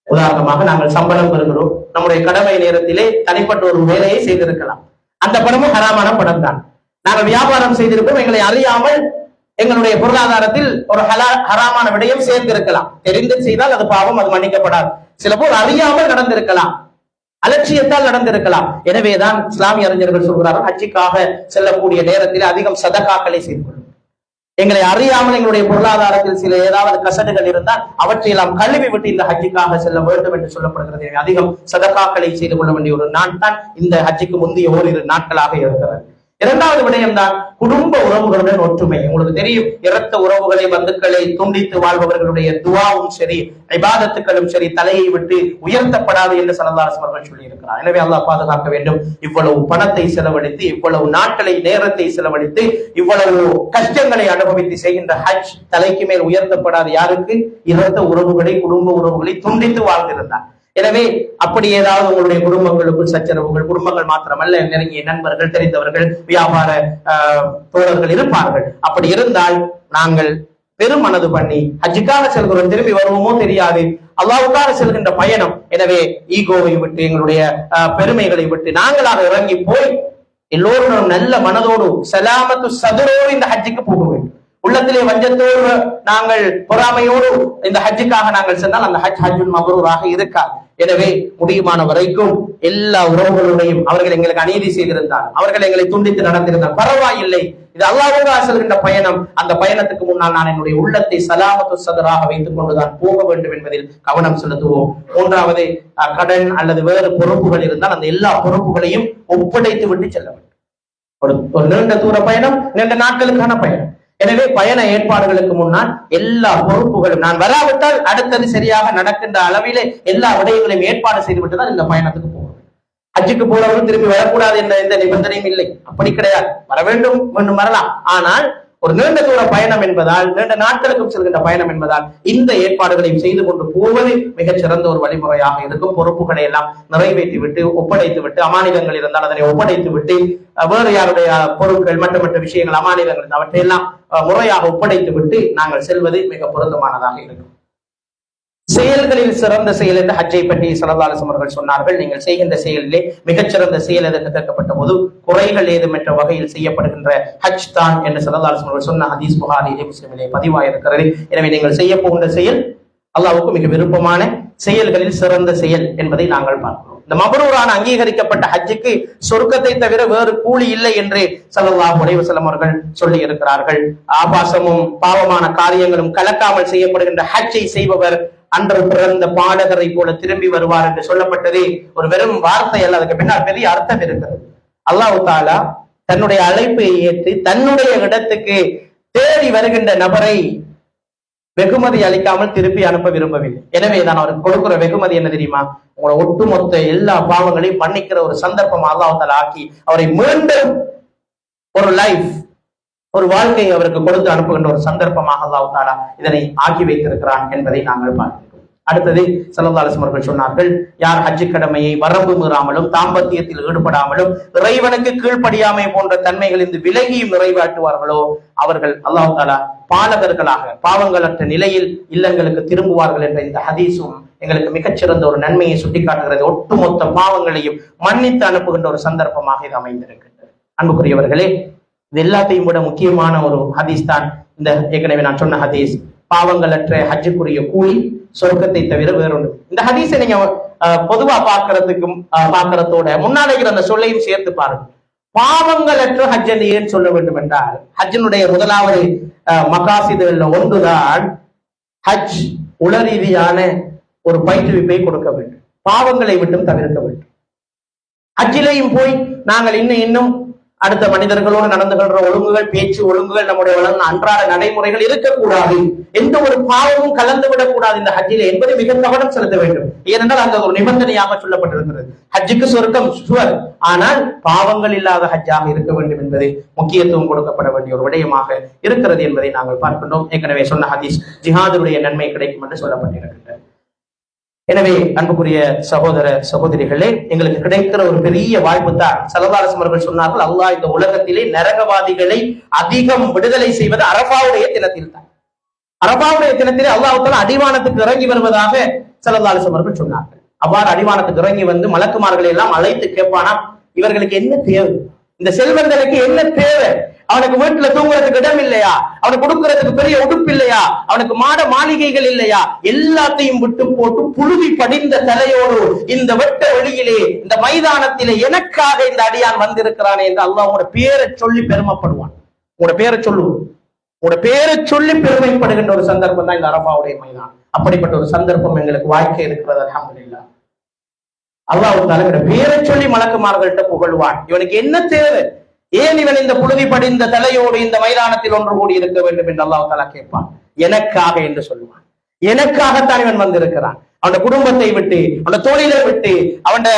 உதாரணமாக, நாங்கள் சம்பளம் பெறுகிறோம், நம்முடைய கடமை நேரத்திலே தனிப்பட்ட ஒரு வேலையை செய்திருக்கலாம். அந்த பணமும் ஹராமான பணம் தான். நாங்கள் வியாபாரம் செய்திருப்போம், எங்களை அறியாமல் எங்களுடைய பொருளாதாரத்தில் ஒரு ஹராமான விடயம் சேர்ந்திருக்கலாம். தெரிந்து செய்தால் அது பாவம், அது மன்னிக்கப்படாது. சில போது அறியாமல் நடந்திருக்கலாம், அலட்சியத்தால் நடந்திருக்கலாம். எனவேதான் இஸ்லாமிய அறிஞர்கள் சொல்கிறார்கள், ஹஜ்ஜுக்காக செல்லக்கூடிய நேரத்தில் அதிகம் சதகாக்களை செய்து கொள்ளும். எங்களை அறியாமல் எங்களுடைய பொருளாதாரத்தில் சில ஏதாவது கசடுகள் இருந்தால் அவற்றையெல்லாம் கழுவி விட்டு இந்த ஹஜ்ஜுக்காக செல்ல வேண்டும் என்று சொல்லப்படுகிறது. அதிகம் சதகாக்களை செய்து கொள்ள வேண்டிய ஒரு நாள் தான் இந்த ஹஜ்ஜுக்கு முந்தைய ஓரிரு நாட்களாக இருக்கிறது. இரண்டாவது விடயம் தான் குடும்ப உறவுகளுடன் ஒற்றுமை. உங்களுக்கு தெரியும், இரத்த உறவுகளை, பந்துக்களை துண்டித்து வாழ்பவர்களுடைய துவாவும் சரி, இபாதத்துக்களும் சரி, தலையை விட்டு உயர்த்தப்படாது என்று ஸல்லல்லாஹு அலைஹி வஸல்லம் சொல்லி இருக்கிறார். எனவே அல்லாஹ் பாதுகாக்க வேண்டும். இவ்வளவு பணத்தை செலவழித்து, இவ்வளவு நாட்களை, நேரத்தை செலவழித்து, இவ்வளவு கஷ்டங்களை அனுபவித்து செய்கின்ற ஹஜ் தலைக்கு மேல் உயர்த்தப்படாது. யாருக்கு? இரத்த உறவுகளை, குடும்ப உறவுகளை துண்டித்து வாழ்ந்திருந்தார். எனவே அப்படி ஏதாவது உங்களுடைய குடும்பங்களுக்குள் சச்சரவுகள், குடும்பங்கள் மாத்திரமல்ல, நெருங்கிய நண்பர்கள், தெரிந்தவர்கள், வியாபார தோழர்கள் இருப்பார்கள். அப்படி இருந்தால் நாங்கள் பெருமனது பண்ணி ஹஜ்ஜுக்காக செல்கிறோம், திரும்பி வருவோமோ தெரியாது, அல்லாஹ்வுக்காக செல்கின்ற பயணம். எனவே ஈகோவை விட்டு, எங்களுடைய பெருமைகளை விட்டு நாங்களாக இறங்கி போய் எல்லோரும் நல்ல மனதோடு, சலாமத்து சதுரோடு இந்த ஹஜ்ஜுக்கு போக வேண்டும். உள்ளத்திலே வஞ்சத்தோடு, நாங்கள் பொறாமையோடு இந்த ஹஜ்ஜுக்காக நாங்கள் சென்றால் அந்த ஹஜ் ஹஜ்ஜுல் மப்ரூராக இருக்காது. எனவே முடியுமான வரைக்கும் எல்லா உறவுகளுடையும், அவர்கள் எங்களுக்கு அநீதி செய்திருந்தால், அவர்கள் எங்களை துண்டித்து நடந்திருந்தால் பரவாயில்லை, இது அல்லாஹ்வுக்காக செல்கின்ற பயணம். அந்த பயணத்துக்கு முன்னால் நான் என்னுடைய உள்ளத்தை சலாமத்து சதராக வைத்துக் கொண்டுதான் போக வேண்டும் என்பதில் கவனம் செலுத்துவோம். மூன்றாவது, கடன் அல்லது வேறு பொறுப்புகள் இருந்தால் அந்த எல்லா பொறுப்புகளையும் ஒப்படைத்து விட்டு செல்ல வேண்டும். ஒரு நீண்ட தூர பயணம், நீண்ட நாட்களுக்கான பயணம். எனவே பயண ஏற்பாடுகளுக்கு முன்னால் எல்லா பொறுப்புகளும், நான் வராவிட்டால் அடுத்தது சரியாக நடக்கின்ற அளவிலே எல்லா விடயங்களையும் ஏற்பாடு செய்துவிட்டுதான் இந்த பயணத்துக்கு போகும். ஹஜ்ஜுக்கு போறவர்கள் திரும்பி வரக்கூடாது என்ற எந்த நிபந்தனையும் இல்லை. அப்படி கிடையாது, வர வேண்டும், மீண்டும் வரலாம். ஆனால் ஒரு நீண்ட தூர பயணம் என்பதால், நீண்ட நாட்களுக்கும் செல்கின்ற பயணம் என்பதால் இந்த ஏற்பாடுகளையும் செய்து கொண்டு போவது மிகச் சிறந்த ஒரு வழிமுறையாக இருக்கும். பொறுப்புகளை எல்லாம் நிறைவேற்றி விட்டு, ஒப்படைத்து விட்டு, அமானிதங்கள் இருந்தால் அதனை ஒப்படைத்து விட்டு, வேறு யாருடைய பொருட்கள் மற்ற விஷயங்கள் அமானிதங்கள் அவற்றையெல்லாம் முறையாக ஒப்படைத்து விட்டு நாங்கள் செல்வது மிக பொருத்தமானதாக இருக்கும். செயல்களில் சிறந்த செயல் என்று ஹஜ்ஜை பற்றி ஸல்லல்லாஹு அலைஹி வஸல்லம் அவர்கள் சொன்னார்கள். நீங்கள் செய்கின்ற செயலிலே மிகச்சிறந்த செயல் எதற்கு கேட்கப்பட்ட போது குறைகள் ஏதுமற்ற வகையில் செய்யப்படுகின்ற ஹஜ் தான் என்று ஸல்லல்லாஹு அலைஹி வஸல்லம் அவர்கள் சொன்ன ஹதீஸ் புகாரியிலே முஸ்லிமிலே பதிவாயிருக்கிறது. எனவே நீங்கள் செய்ய போகின்ற செயல் அல்லாஹ்வுக்கு மிக விருப்பமான செயல்களில் சிறந்த செயல் என்பதை நாங்கள் பார்க்கிறோம். இந்த மப்ரூரான அங்கீகரிக்கப்பட்ட ஹஜ்ஜுக்கு சொர்க்கத்தை தவிர வேறு கூலி இல்லை என்று ஸல்லல்லாஹு அலைஹி வஸல்லம் அவர்கள் சொல்லி இருக்கிறார்கள். ஆபாசமும் பாவமான காரியங்களும் கலக்காமல் செய்யப்படுகின்ற ஹஜ்ஜை செய்பவர் அன்று பிறந்த பாடகரை போல திரும்பி வருவார் என்று சொல்லப்பட்டது ஒரு வெறும் வார்த்தை அல்ல, அதுக்கு பின்னால் பெரிய அர்த்தம் இருக்கிறது. அல்லாஹ் தஆலா தன்னுடைய அழைப்பை ஏற்று தன்னுடைய இடத்துக்கு தேடி வருகின்ற நபரை வெகுமதி அளிக்காமல் திருப்பி அனுப்ப விரும்பவில்லை. எனவே தான் அவருக்கு கொடுக்கிற வெகுமதி என்ன தெரியுமா? உங்களோட ஒட்டுமொத்த எல்லா பாவங்களையும் மன்னிக்கிற ஒரு சந்தர்ப்பம் அல்லாஹ் தஆலா ஆக்கி அவரை மீண்டும் ஒரு லைஃப், ஒரு வாழ்க்கையை அவருக்கு கொடுத்து அனுப்புகின்ற ஒரு சந்தர்ப்பமாக அல்லாஹ் தஆலா இதனை ஆக்கி வைத்திருக்கிறான் என்பதை நாங்கள் பார்க்கிறோம். அடுத்தது ஸல்லல்லாஹு அலைஹி வஸல்லம் அவர்கள் சொன்னார்கள், யார் ஹஜ் கடமையை வரம்பு மீறாமலும் தாம்பத்தியத்தில் ஈடுபடாமலும் இறைவனுக்கு கீழ்ப்படியாமை போன்ற தன்மைகளிலிருந்து விலகியும் நிறைவேற்றுவார்களோ அவர்கள் அல்லாஹ் தஆலா பாலகர்களாக பாவங்களற்ற நிலையில் இல்லங்களுக்கு திரும்புவார்கள் என்ற இந்த ஹதீஸும் எங்களுக்கு மிகச்சிறந்த ஒரு நன்மையை சுட்டிக்காட்டுகிறது. ஒட்டுமொத்த பாவங்களையும் மன்னித்து அனுப்புகின்ற ஒரு சந்தர்ப்பமாக இது அமைந்திருக்கின்றது. அன்புக்குரியவர்களே, இது எல்லாத்தையும் விட முக்கியமான ஒரு ஹதீஸ் தான் இந்த ஏற்கனவே நான் சொன்ன ஹதீஸ். பாவங்களற்ற ஹஜ்ஜுக்குரிய கூலி சொர்க்கத்தை தவிர வேறொன்று. இந்த ஹதீஸை நீங்க பொதுவா பார்க்கறதோட முன்னாலே அந்த சொல்லையும் சேர்த்து பாருங்க. பாவங்களற்ற ஹஜ் என்று ஏன் சொல்ல வேண்டும் என்றால், ஹஜ்ஜினுடைய முதலாவது மகாசிதுகள்ல ஒன்றுதான் ஹஜ் உள ரீதியான ஒரு பயிற்றுவிப்பை கொடுக்க வேண்டும், பாவங்களை விட்டும் தவிர்க்க வேண்டும். ஹஜ்ஜிலையும் போய் நாங்கள் இன்னும் அடுத்த மனிதர்களோடு நடந்து கொள்ற ஒழுங்குகள், பேச்சு ஒழுங்குகள், நம்முடைய அன்றாட நடைமுறைகள் இருக்கக்கூடாது, எந்த ஒரு பாவமும் கலந்து விடக்கூடாது இந்த ஹஜ்ஜிலே என்பதை மிக கவனம் செலுத்த வேண்டும். ஏனென்றால் அந்த ஒரு நிபந்தனையாக சொல்லப்பட்டிருக்கிறது. ஹஜ்ஜுக்கு சொர்க்கம் சுவர், ஆனால் பாவங்கள் இல்லாத ஹஜ்ஜாக இருக்க வேண்டும் என்பது முக்கியத்துவம் கொடுக்கப்பட வேண்டிய ஒரு விடயமாக இருக்கிறது என்பதை நாங்கள் பார்க்கின்றோம். ஏற்கனவே சொன்ன ஹதீஸ் ஜிஹாதுடைய நன்மை கிடைக்கும் என்று சொல்லப்பட்டிருக்கின்றது. எனவே அன்புக்குரிய சகோதர சகோதரிகளே, எங்களுக்கு கிடைக்கிற ஒரு பெரிய வாய்ப்பு தான். ஸல்லல்லாஹு அலைஹி வஸல்லம் அவர்கள் சொன்னார்கள், அல்லாஹ் இந்த உலகத்திலே நரகவாதிகளை அதிகம் விடுதலை செய்வது அரஃபாவுடைய தினத்தில் தான். அரஃபாவுடைய தினத்திலே அல்லாஹ் தஆலா அடிவானத்துக்கு இறங்கி வருவதாக ஸல்லல்லாஹு அலைஹி வஸல்லம் அவர்கள் சொன்னார்கள். அவ்வாறு அடிவானத்துக்கு இறங்கி வந்து மலக்குமார்களை எல்லாம் அழைத்து கேட்பானா, இவர்களுக்கு என்ன தேவை, இந்த செல்வந்தனுக்கு என்ன தேவை, அவனுக்கு வீட்டுல தூங்குறதுக்கு இடம் இல்லையா, அவனுக்கு கொடுக்கறதுக்கு பெரிய உடுப்பு இல்லையா, அவனுக்கு மாட மாளிகைகள் இல்லையா, எல்லாத்தையும் விட்டு போட்டு புழுதி படிந்த தலையோடு இந்த வெட்ட வெளியிலே இந்த மைதானத்திலே எனக்காக இந்த அடியான் வந்திருக்கிறானே என்று அல்லாஹ் உங்களோட பேரை சொல்லி பெருமைப்படுவான். உங்களோட பேரை சொல்லுவோம், உங்களோட பேரை சொல்லி பெருமைப்படுகின்ற ஒரு சந்தர்ப்பம் தான் இந்த அரஃபாவுடைய மைதானம். அப்படிப்பட்ட ஒரு சந்தர்ப்பம் எங்களுக்கு வாழ்க்கை இருக்கிறது. அல்ஹம்துலில்லாஹ். அல்லாஹ் தஆலா பேரை சொல்லி மலக்குமார்கள்ட்ட புகழ்வான். இவனுக்கு என்ன தேவை, ஏன் இவன் இந்த புழுதி படிந்த தலையோடு இந்த மைதானத்தில் ஒன்று கூடி இருக்க வேண்டும் என்று அல்லாஹ் தஆலா கேட்பான். எனக்காக என்று சொல்லுவான். எனக்காகத்தான் இவன் வந்திருக்கிறான். அவனுடைய குடும்பத்தை விட்டு, அவனுடைய தொழிலை விட்டு, அவனுடைய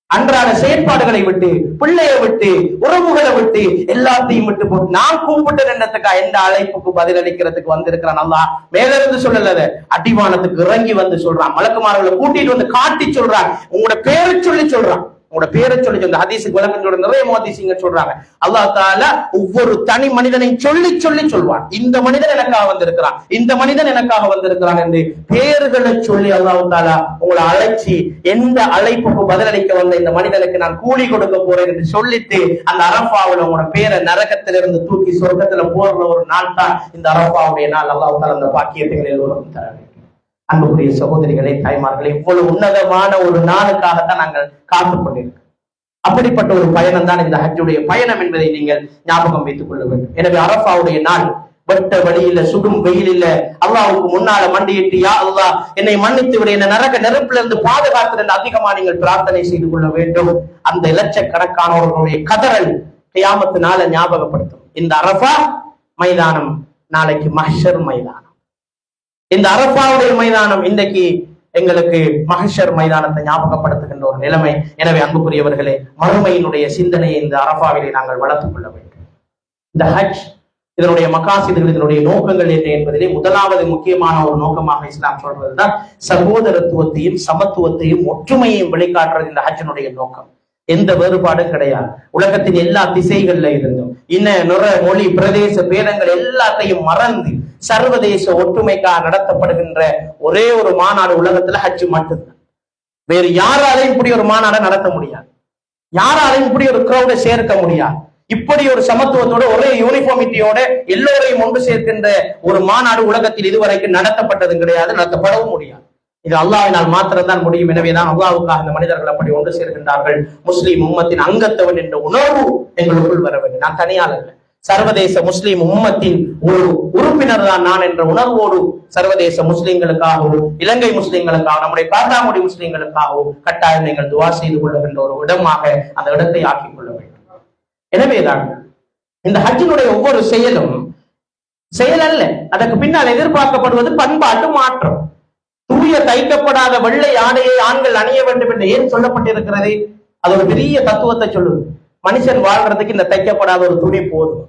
அன்றாட செயற்பாடுகளை விட்டு, பிள்ளையை விட்டு, உறவுகளை விட்டு, எல்லாத்தையும் விட்டு போட்டு நான் கூப்பிட்டு நின்றதுக்கா எந்த அழைப்புக்கு பதிலளிக்கிறதுக்கு வந்திருக்கிறான். அல்லாஹ் மேலிருந்து சொல்லல, அடிவானத்துக்கு இறங்கி வந்து சொல்றான். மலக்குமார்களை கூட்டிட்டு வந்து காட்டி சொல்றான். உங்களோட பேரை சொல்லி சொல்றான். உங்களோட பேரை சொல்லி அந்த ஹதீஸுக்கு விளக்கங்களோட நிறைய முஹத்திஸீங்க சொல்றாங்க. அல்லாஹ் தஆலா ஒவ்வொரு தனி மனிதனை சொல்லி சொல்லி சொல்வான். இந்த மனிதன் எனக்காக வந்திருக்கிறான், இந்த மனிதன் எனக்காக வந்திருக்கிறான் என்று பேர்களை சொல்லி அல்லாஹ் தஆலா உங்களை அழைச்சி எந்த அழைப்புக்கு பதிலளிக்க வந்த இந்த மனிதனுக்கு நான் கூலி கொடுக்க போறேன் என்று சொல்லிட்டு அந்த அரஃபாவுல உங்களோட பேரை நரகத்திலிருந்து தூக்கி சொர்க்கத்துல போடுற ஒரு நாள் தான் இந்த அரஃபாவுடைய நாள். அல்லாஹ் தஆலா அந்த பாக்கியத்தை எல்லோருக்கும் தர வேண்டும். அன்புக்குரிய சகோதரிகளே, தாய்மார்களே, இவ்வளவு உன்னதமான ஒரு நாளுக்காகத்தான் நாங்கள் காத்துக் கொண்டிருக்கிறோம். அப்படிப்பட்ட ஒரு பயணம் தான் இந்த ஹஜ்ஜுடைய பயணம் என்பதை நீங்கள் ஞாபகம் வைத்துக் கொள்ள வேண்டும். எனவே அரஃபாவுடைய நாள் வெட்ட வழியில சுடும் வெயிலில் அல்லாஹ்வுக்கு முன்னால மண்டியிட்டு, யா அல்லாஹ் என்னை மன்னித்து விட, என்ன நரக நெருப்புல இருந்து பாதுகாத்து அதிகமா நீங்கள் பிரார்த்தனை செய்து கொள்ள வேண்டும். அந்த லட்சக்கணக்கானவர்களுடைய கதறல் கியாமத்து நாளை ஞாபகப்படுத்தும். இந்த அரஃபா மைதானம் நாளைக்கு மஹ்ஷர் மைதானம். இந்த அரஃபாவுடைய மைதானம் இன்றைக்கு எங்களுக்கு மஹ்ஷர் மைதானத்தை ஞாபகப்படுத்துகின்ற ஒரு நிலைமை. எனவே அன்புக்குரியவர்களே, மறுமையினுடைய சிந்தனையை இந்த அரஃபாவிலே நாங்கள் வளர்த்துக் கொள்ள வேண்டும். இந்த ஹஜ் இதனுடைய மகாசிதுகள், இதனுடைய நோக்கங்கள் என்ன என்பதிலே முதலாவது முக்கியமான ஒரு நோக்கமாக இஸ்லாம் சொல்றதுதான் சகோதரத்துவத்தையும் சமத்துவத்தையும் ஒற்றுமையையும் வெளிக்காட்டுறது இந்த ஹஜ்ஜினுடைய நோக்கம். எந்த வேறுபாடும் கிடையாது. உலகத்தின் எல்லா திசைகள்ல இருந்தும் நிற மொழி பிரதேச பேதங்கள் எல்லாத்தையும் மறந்து சர்வதேச ஒற்றுமைக்காக நடத்தப்படுகின்ற ஒரே ஒரு மாநாடு உலகத்துல ஹஜ் மட்டும்தான். வேறு யாராலையும் இப்படி ஒரு மாநாடை நடத்த முடியாது. யாராலையும் இப்படி ஒரு கிரௌடை சேர்க்க முடியாது. இப்படி ஒரு சமத்துவத்தோட ஒரே யூனிஃபார்மிட்டியோட எல்லோரையும் ஒன்று சேர்க்கின்ற ஒரு மாநாடு உலகத்தில் இதுவரைக்கும் நடத்தப்பட்டதும் கிடையாது, நடத்தப்படவும் முடியாது. இது அல்லாஹ்வினால் மாத்திரம்தான் முடியும். எனவேதான் அல்லாஹ்வுக்காக இந்த மனிதர்கள் அப்படி ஒன்று சேர்கின்றார்கள். முஸ்லிம் உம்மத்தின் அங்கத்தவன் என்ற உணர்வு எங்களுக்குள் வர வேண்டும். நான் தனியால் அல்ல, சர்வதேச முஸ்லிம் உம்மத்தின் ஒரு உறுப்பினர் தான் நான் என்ற உணர்வோடு சர்வதேச முஸ்லிம்களுக்காகவும் இலங்கை முஸ்லிம்களுக்காகவும் நம்முடைய காத்தாங்குடி முஸ்லிம்களுக்காகவும் கட்டாயம் நீங்கள் துவா செய்து கொள்ளுகின்ற ஒரு இடமாக அந்த இடத்தை ஆக்கிக் கொள்ள வேண்டும். எனவேதான் இந்த ஹஜ்ஜினுடைய ஒவ்வொரு செயலும் செயல் அல்ல, அதற்கு பின்னால் எதிர்பார்க்கப்படுவது பண்பாட்டு மாற்றம். தூய தைக்கப்படாத வெள்ளை ஆடையை ஆண்கள் அணிய வேண்டும் என்று ஏன் சொல்லப்பட்டிருக்கிறது? அது ஒரு பெரிய தத்துவத்தை சொல்லுது. மனுஷன் வாழ்றதுக்கு இந்த தைக்கப்படாத ஒரு துணி போதும்.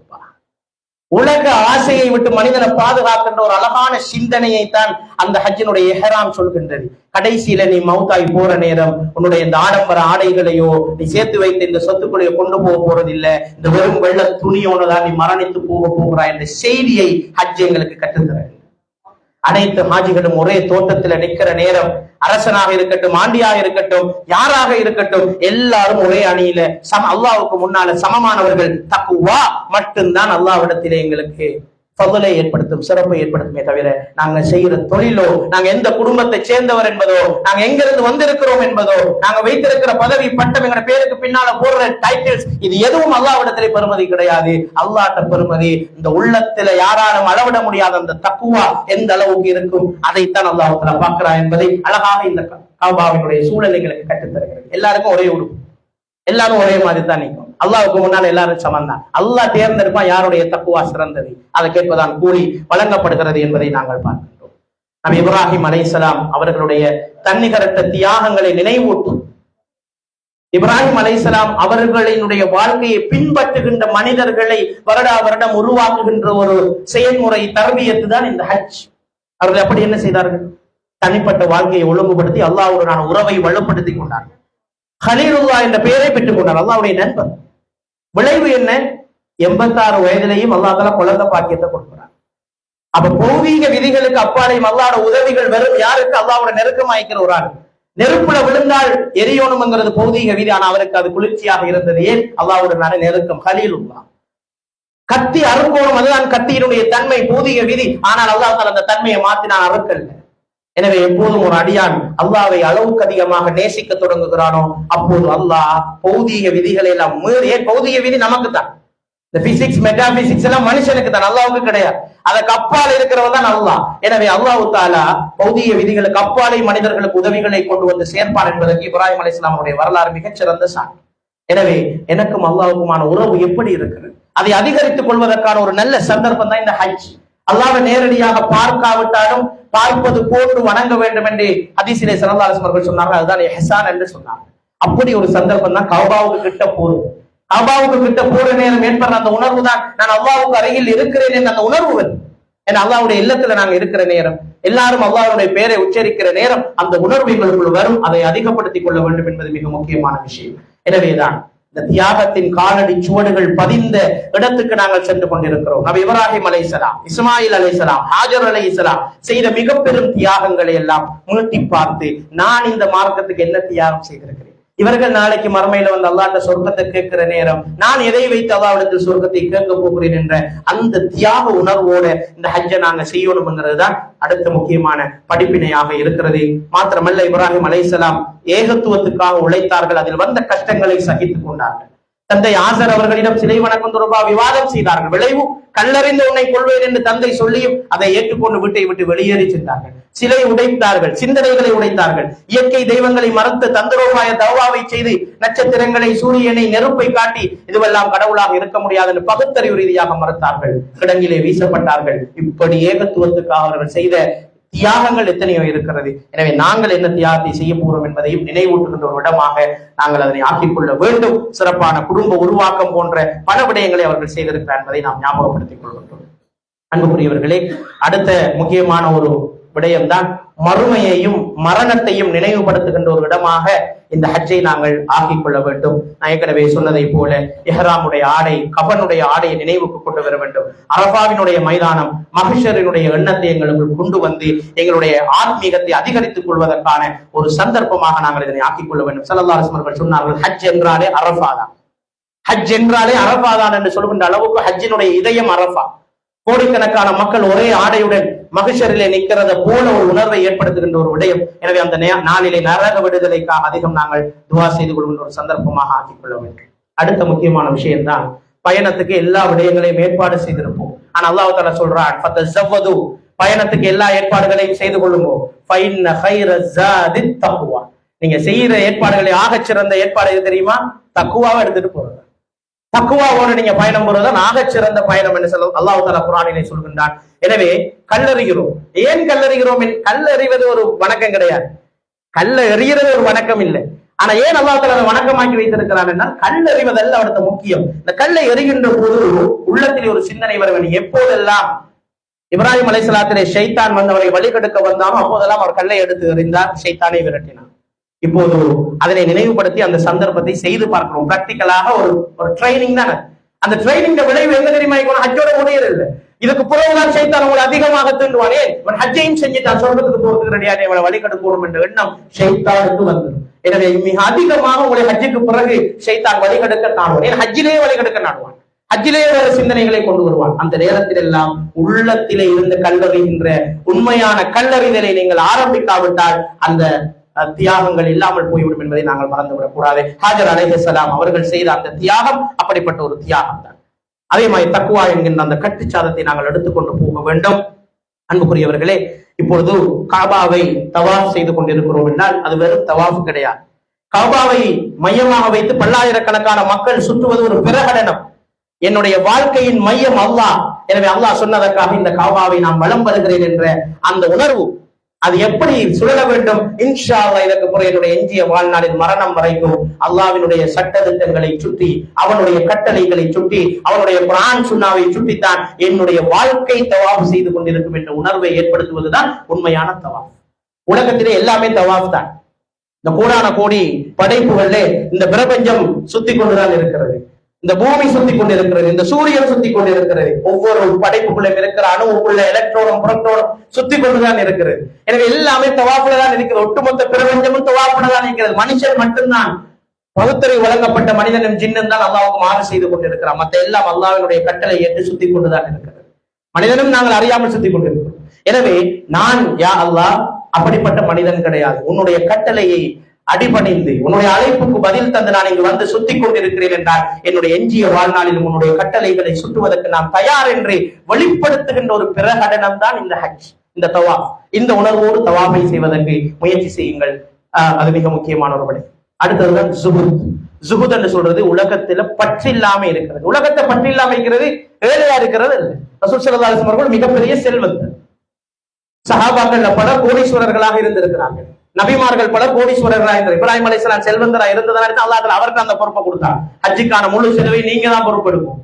உலக ஆசையை விட்டு மனிதனை பாதுகாக்கின்ற ஒரு அழகான சிந்தனையை தான் அந்த ஹஜ்ஜினுடைய இஹ்ராம் சொல்கின்றது. கடைசியில நீ மௌத்தாய் போற நேரம் உன்னுடைய இந்த ஆடம்பர ஆடைகளையோ நீ சேர்த்து வைத்த இந்த சொத்துக்களையோ கொண்டு போக போறதில்லை, இந்த வெறும் வெள்ள துணியோனதான் நீ மரணித்து போக போகிறாய் என்ற செய்தியை ஹஜ் எங்களுக்கு கற்றுத்தர. அனைத்து ஹாஜிகளும் ஒரே தோட்டத்தில் நிற்கிற நேரம், அரசனாக இருக்கட்டும், ஆண்டியாக இருக்கட்டும், யாராக இருக்கட்டும், எல்லாரும் ஒரே அணியில அல்லாஹ்வுக்கு முன்னால சமமானவர்கள். தக்வா மட்டும்தான் அல்லாஹ்விடத்திலே எங்களுக்கு ஃபضலை ஏற்படுத்தும், சிறப்பை ஏற்படுத்துமே தவிர நாங்க செய்யற தொழிலோ, நாங்க எந்த குடும்பத்தை சேர்ந்தவர் என்பதோ, நாங்க எங்கிருந்து வந்திருக்கிறோம் என்பதோ, நாங்க வைத்திருக்கிற பதவி பட்டம், எங்க பேருக்கு பின்னால போடுற டைட்டில்ஸ், இது எதுவும் அல்லாஹ்விடத்திலே பெருமதி கிடையாது. அல்லாஹ்ட்ட பெருமதி இந்த உள்ளத்துல யாராலும் அளவிட முடியாத அந்த தக்வா எந்த அளவுக்கு இருக்கும், அதைத்தான் அல்லாஹ் தஆலா பார்க்கிறார் என்பதை அழகாக இந்த காபாவினுடைய சூழலைகளுக்கு கற்றுத் தருகிறது. எல்லாருக்கும் ஒரே உடுப்பு, எல்லாரும் ஒரே மாதிரி தான் நிற்கும். அல்லாஹ்வுக்கு முன்னால் எல்லாரும் சமந்தான். அல்லாஹ் தேர்ந்தெடுப்பான் யாருடைய தக்குவா சிறந்தது, அதை கேட்பதான் கூலி வழங்கப்படுகிறது என்பதை நாங்கள் பார்க்கின்றோம். நபி இப்ராஹிம் அலைஹிஸ்ஸலாம் அவர்களுடைய தன்னிகரற்ற தியாகங்களை நினைவூட்டும். இப்ராஹிம் அலைஹிஸ்ஸலாம் அவர்களினுடைய வாழ்க்கையை பின்பற்றுகின்ற மனிதர்களை வருடா வருடம் உருவாக்குகின்ற ஒரு செயல்முறை தர்பியத்து தான் இந்த ஹஜ். அவர்கள் அப்படி என்ன செய்தார்கள்? தனிப்பட்ட வாழ்க்கையை ஒழுங்குபடுத்தி அல்லாஹ்வுடனான உறவை வலுப்படுத்திக் கொண்டார்கள். ஹலீலுல்லா என்ற பெயரை பெற்றுக் கொண்டார், அல்லாஹ்வுடைய நண்பர். விளைவு என்ன? 86 வயதிலேயும் அல்லாஹ் தஆலா குழந்தை பாக்கியத்தை கொடுக்கிறார். அப்ப பௌதீக விதிகளுக்கு அப்பாலையும் அல்லாஹ்வோட உதவிகள் வெறும் யாருக்கு? அல்லாஹ்வோட நெருக்கமாய்க்கிற ஒரு ஆள். நெருப்புல விழுந்தால் எரியணும்ங்கிறது பௌதீக விதி, ஆனா அவருக்கு அது குளிர்ச்சியாக இருந்தது. ஏன்? அல்லாஹ்வோட நெருக்கம். ஹலீலுல்லா. கத்தி அறுக்கணும், அதுதான் கத்தியினுடைய தன்மை, பௌதீக விதி. ஆனால் அல்லாஹ் தஆலா அந்த தன்மையை மாத்தினான், அறுக்கல்ல. எனவே எப்போதும் ஒரு அடியான் அல்லாஹ்வை அளவுக்கு அதிகமாக நேசிக்க தொடங்குகிறானோ அப்போது அல்லாஹ் பௌதீக விதிகளை எல்லாம் மீறிய, பௌதீக விதி நமக்கு தான், இந்த பிசிக்ஸ் மெட்டாபிசிக்ஸ் எல்லாம் மனுஷனுக்கு தான், அல்லாஹ்வுக்கு கிடையாது. அதற்கு அப்பால் இருக்கிறவன் தான் அல்லாஹ். எனவே அல்லாஹ் தஆலா பௌதீக விதிகளுக்கு அப்பாலை மனிதர்களுக்கு உதவிகளை கொண்டு வந்து சேர்ப்பார் என்பதற்கு இப்ராஹிம் அலைஹிஸ்ஸலாம் அவருடைய வரலாறு மிகச்சிறந்த சான்று. எனவே எனக்கும் அல்லாஹ்வுக்குமான உறவு எப்படி இருக்கிறது, அதை அதிகரித்துக் கொள்வதற்கான ஒரு நல்ல சந்தர்ப்பம் தான் இந்த ஹஜ். அல்லாஹ்வை நேரடியாக பார்க்காவிட்டாலும் பார்ப்பது போன்று வணங்க வேண்டும் என்று ஹதீஸிலே ஸல்லல்லாஹு அலைஹி வஸல்லம் அவர்கள் சொன்னார்கள். அதுதான் இஹ்சான் என்று சொன்னாங்க. அப்படி ஒரு சந்தர்ப்பம் தான் கஅபாவுக்கு கிட்ட போதும். கஅபாவுக்கு கிட்ட போற நேரம் ஏற்படுற அந்த உணர்வு தான் நான் அல்லாஹ்வுக்கு அருகில் இருக்கிறேன் என்ற அந்த உணர்வு வரும். ஏன்னா அல்லாஹ்வுடைய இல்லத்துல நாங்க இருக்கிற நேரம், எல்லாரும் அல்லாஹ்வுடைய பெயரை உச்சரிக்கிற நேரம் அந்த உணர்வு எங்களுக்குள் வரும். அதை அதிகப்படுத்திக் கொள்ள வேண்டும் என்பது மிக முக்கியமான விஷயம். எனவேதான் இந்த தியாகத்தின் காலடி சுவடுகள் பதிந்த இடத்துக்கு நாங்கள் சென்று கொண்டிருக்கிறோம். நபி இப்ராஹிம் அலைஹிஸ்ஸலாம், இஸ்மாயில் அலைஹிஸ்ஸலாம், ஹாஜர் அலைஹிஸ்ஸலாம் செய்த மிக பெரும் தியாகங்களை எல்லாம் மீட்டி பார்த்து நான் இந்த மார்க்கத்துக்கு என்ன தியாகம் செய்திருக்கிறேன், இவர்கள் நாளைக்கு மறுமையில வந்து அல்லாஹ்ட்ட சொர்க்கத்தை கேட்கிற நேரம் நான் எதை வைத்து அல்லாஹ்விடத்தில் சொர்க்கத்தை கேட்க போகிறேன் என்ற அந்த தியாக உணர்வோட இந்த ஹஜ்ஜை நாங்க செய்யணும்ங்கிறது தான் அடுத்த முக்கியமான படிப்பினையாக இருக்கிறது. மாத்திரமல்ல, இப்ராஹிம் அலைஹிஸ்ஸலாம் ஏகத்துவத்துக்காக உழைத்தார்கள், அதில் வந்த கஷ்டங்களை சகித்துக் கொண்டார்கள். தந்தை ஆசர் அவர்களிடம் சிலை வணக்கம் தொடர்பாக விவாதம் செய்தார்கள். விளைவு கல்லறிந்து உன்னை கொள்வேன் என்று தந்தை சொல்லியும் அதை ஏற்றுக்கொண்டு வீட்டை விட்டு வெளியேறி சென்றார்கள். சிலை உடைத்தார்கள், சிந்தனைகளை உடைத்தார்கள், இயற்கை தெய்வங்களை மறுத்து தந்திரோபாய தவாவை செய்து நட்சத்திரங்களை, சூரியனை, நெருப்பை காட்டி இதுவெல்லாம் கடவுளாக இருக்க முடியாது என்று பகுத்தறிவு ரீதியாக மறுத்தார்கள், கிடங்கிலே வீசப்பட்டார்கள். இப்படி ஏகத்துவத்துக்காக அவர்கள் செய்த தியாகங்கள் எத்தனையோ இருக்கிறது. எனவே நாங்கள் என்ன தியாகத்தை செய்ய போகிறோம் என்பதையும் நினைவூட்டுகின்ற ஒரு இடமாக நாங்கள் அதனை ஆக்கிக் கொள்ள வேண்டும். சிறப்பான குடும்ப உருவாக்கம் போன்ற பல விடயங்களை அவர்கள் செய்திருக்கிறார் என்பதை நாம் ஞாபகப்படுத்திக் கொள்கின்றோம். அன்புக்குரியவர்களே, அடுத்த முக்கியமான ஒரு விடயம்தான் மறுமையையும் மரணத்தையும் நினைவுபடுத்துகின்ற ஒரு இடமாக இந்த ஹஜ்ஜை நாங்கள் ஆக்கிக் கொள்ள வேண்டும். நான் ஏற்கனவே சொன்னதை போல இஹ்ராமுடைய ஆடை, கஃபனுடைய ஆடையை நினைவுக்கு கொண்டு வர வேண்டும். அரபாவினுடைய மைதானம், மஹ்ஷரினுடைய எண்ணத்தை எங்களுக்குள் கொண்டு வந்து எங்களுடைய ஆத்மீகத்தை அதிகரித்துக் கொள்வதற்கான ஒரு சந்தர்ப்பமாக நாங்கள் இதனை ஆக்கிக் கொள்ள வேண்டும். ஸல்லல்லாஹு அலைஹி வஸல்லம் சொன்னார்கள், ஹஜ் என்றாலே அரஃபா தான். ஹஜ் என்றாலே அரஃபா தான் என்று சொல்கின்ற அளவுக்கு ஹஜ்ஜினுடைய இதயம் அரஃபா. கோடிக்கணக்கான மக்கள் ஒரே ஆடையுடன் மஹ்ஷரிலே நிற்கிறத போல ஒரு உணர்வை ஏற்படுத்துகின்ற ஒரு விடயம். எனவே அந்த நாளிலே நரக விடுதலைக்காக அதிகம் நாங்கள் துவா செய்து கொள்கின்ற ஒரு சந்தர்ப்பமாக ஆக்கிக் கொள்ள வேண்டும். அடுத்த முக்கியமான விஷயம்தான், பயணத்துக்கு எல்லா விடயங்களையும் ஏற்பாடு செய்திருப்போம். ஆனா அல்லாஹ் தஆலா சொல்றான், ஃபதஸவ்வது, பயணத்துக்கு எல்லா ஏற்பாடுகளையும் செய்து கொள்ளுங்க. ஃபைன்ன கைர ஸாதித் தக்வா, நீங்க செய்யற ஏற்பாடுகளை ஆகச் சிறந்த ஏற்பாடு எது தெரியுமா? தக்வாவை எடுத்துட்டு போறது. தக்குவாவோடு நீங்க பயணம் போறதுதான் ஆகச் சிறந்த பயணம் என்று சொல்ல அல்லாஹ் தஆலா குர்ஆனிலே சொல்கின்றான். எனவே கல்லறிகிறோம். ஏன் கல்லறிகிறோம்? கல்லறிவது ஒரு வணக்கம் கிடையாது, கல்ல எறிகிறது ஒரு வணக்கம் இல்லை. ஆனா ஏன் அல்லாஹ் தஆலா அதை வணக்கமாக்கி வைத்திருக்கிறான் என்றால், கல்லறிவதல்ல அவருக்கு முக்கியம். இந்த கல்லை எறிகின்ற போது உள்ளத்தில் ஒரு சிந்தனை வர வேண்டும். எப்போதெல்லாம் இப்ராஹிம் அலைஹிஸ்ஸலாத்திலே ஷைத்தான் வந்து அவரை வழிகெடுக்க வந்தாலும் அப்போதெல்லாம் அவர் கல்லை எடுத்து எறிந்தார், ஷைத்தானை விரட்டினார். இப்போது அதனை நினைவுபடுத்தி அந்த சந்தர்ப்பத்தை செய்து பார்க்கிறோம். பிராக்டிக்கலாக ஒரு ட்ரைனிங் தானே. அந்த ட்ரைனிங் விளைவு எங்க தெரியுமா? ஹஜ்ஜோட முடியறது. இதுக்கு புறவுதான் ஷைத்தான் உங்களை அதிகமாக தூண்டுவானே, இவன் ஹஜ்ஜையும் செஞ்சுட்டான், சொல்றதுக்கு போறதுக்கு ரெடியான இவனை வழிகெடுக்கணும் என்ற எண்ணம் ஷைத்தானுக்கு வந்துடும். எனவே மிக அதிகமாக உங்களை ஹஜ்ஜுக்கு பிறகு ஷைத்தான் வழிகெடுக்க நாடுவான். ஏன் ஹஜ்ஜிலேயே வழிகெடுக்க நாடுவான், ஹஜ்ஜிலேயே வேற சிந்தனைகளை கொண்டு வருவான். அந்த நேரத்தில் எல்லாம் உள்ளத்திலே இருந்து கல்லறிகின்ற உண்மையான கல்லறிதலை நீங்கள் ஆரம்பிக்காவிட்டால் அந்த தியாகங்கள் இல்லாமல் போய்விடும் என்பதை நாங்கள் மறந்துவிடக் கூடாது. ஹாஜர் அலைஹிஸ்ஸலாம் அவர்கள் செய்த அந்த தியாகம் அப்படிப்பட்ட ஒரு தியாகம் தான். அதே மாதிரி தக்குவா என்கின்ற அந்த கட்டுச்சாதத்தை நாங்கள் எடுத்துக்கொண்டு போக வேண்டும். அன்புக்குரியவர்களே, இப்பொழுது காபாவை தவாஃப் செய்து கொண்டிருக்கிறோம் என்றால் அது வெறும் தவாஃப் கிடையாது. காபாவை மையமாக வைத்து பல்லாயிரக்கணக்கான மக்கள் சுற்றுவது ஒரு பிரகடனம். என்னுடைய வாழ்க்கையின் மையம் அல்லாஹ். எனவே அல்லாஹ் சொன்னதற்காக இந்த காபாவை நான் வலம் வருகிறேன் என்ற அந்த உணர்வு, அது எப்படி சுழல வேண்டும்? இன்ஷா அல்லாஹ் இதற்கு பிறகு என்னுடைய எஞ்சிய வாழ்நாளின் மரணம் வரைக்கும் அல்லாஹ்வினுடைய சட்ட திட்டங்களை சுற்றி, அவனுடைய கட்டளைகளை சுற்றி, அவனுடைய குர்ஆன் சுன்னாவை சுற்றித்தான் என்னுடைய வாழ்க்கை தவாஃப் செய்து கொண்டிருக்கும் என்ற உணர்வை ஏற்படுத்துவதுதான் உண்மையான தவாஃப். உலகத்திலே எல்லாமே தவாஃப் தான். இந்த கோடான கோடி படைப்புகள்ல இந்த பிரபஞ்சம் சுத்தி கொண்டுதான் இருக்கிறது. இந்த பூமி சுத்தி கொண்டிருக்கிறது, இந்த சூரியன் சுத்தி கொண்டிருக்கிறது, ஒவ்வொரு படைப்புக்குள்ளும் இருக்கிற அணுவுக்குள்ள எலக்ட்ரோனும் புரோட்டோனும் சுத்தி கொண்டுதான் இருக்கிறது. எனவே எல்லாமே தவாஃபில தான் இருக்கிறது. ஒட்டுமொத்த பிரபஞ்சமும் தவாஃபில தான் இருக்கிறது. மனுஷன் மட்டும்தான் பகுத்தறிவு வழங்கப்பட்ட மனிதனும் ஜின்னும் தான் அல்லாஹ்வுக்கு மாறு செய்து கொண்டிருக்கிறான். மற்ற எல்லாம் அல்லாஹ்வினுடைய கட்டளை ஏற்று சுத்தி கொண்டுதான் இருக்கிறது. மனிதனும் நாங்கள் அறியாமல் சுத்தி கொண்டிருக்கிறோம். எனவே நான் யா அல்லாஹ் அப்படிப்பட்ட மனிதன் கிடையாது. உன்னுடைய கட்டளையை அடிபணிந்து உன்னுடைய அழைப்புக்கு பதில் தந்து நான் இங்கு வந்து சுத்தி கொண்டிருக்கிறேன் என்றால் என்னுடைய எஞ்சிய வாழ்நாளிலும் உன்னுடைய கட்டளைகளை சுட்டுவதற்கு நான் தயார் என்று வெளிப்படுத்துகின்ற ஒரு பிரகடனம் தான் இந்த ஹஜ், இந்த தவாஃப். இந்த உணர்வோடு தவாஃபை செய்வதற்கு முயற்சி செய்யுங்கள். அது மிக முக்கியமான ஒரு விடை. அடுத்ததுதான் ஜுஹுத். ஜுஹுத் என்று சொல்றது உலகத்துல பற்றில்லாம இருக்கிறது. உலகத்தை பற்றில்லாம இருக்கிறது ஏழையா இருக்கிறது இல்லை. ரசூல் ஸல்லல்லாஹு அலைஹி வஸல்லம் அவர்கள் மிகப்பெரிய செல்வந்தர். சஹாபாக்கள் பலர் கோடீஸ்வரர்களாக இருந்திருக்கிறார்கள். நபிமார்கள் பலர் கோடீஸ்வரர்களாக இருந்தார். இப்ராஹிம் அலைஹிஸ்ஸலாம் செல்வந்தரா இருந்ததால அல்லாஹ் அவருக்கு அந்த பொறுப்பை கொடுத்தார். ஹஜ்ஜுக்கான முழு செலவை நீங்க தான் பொறுப்பெடுக்கும்.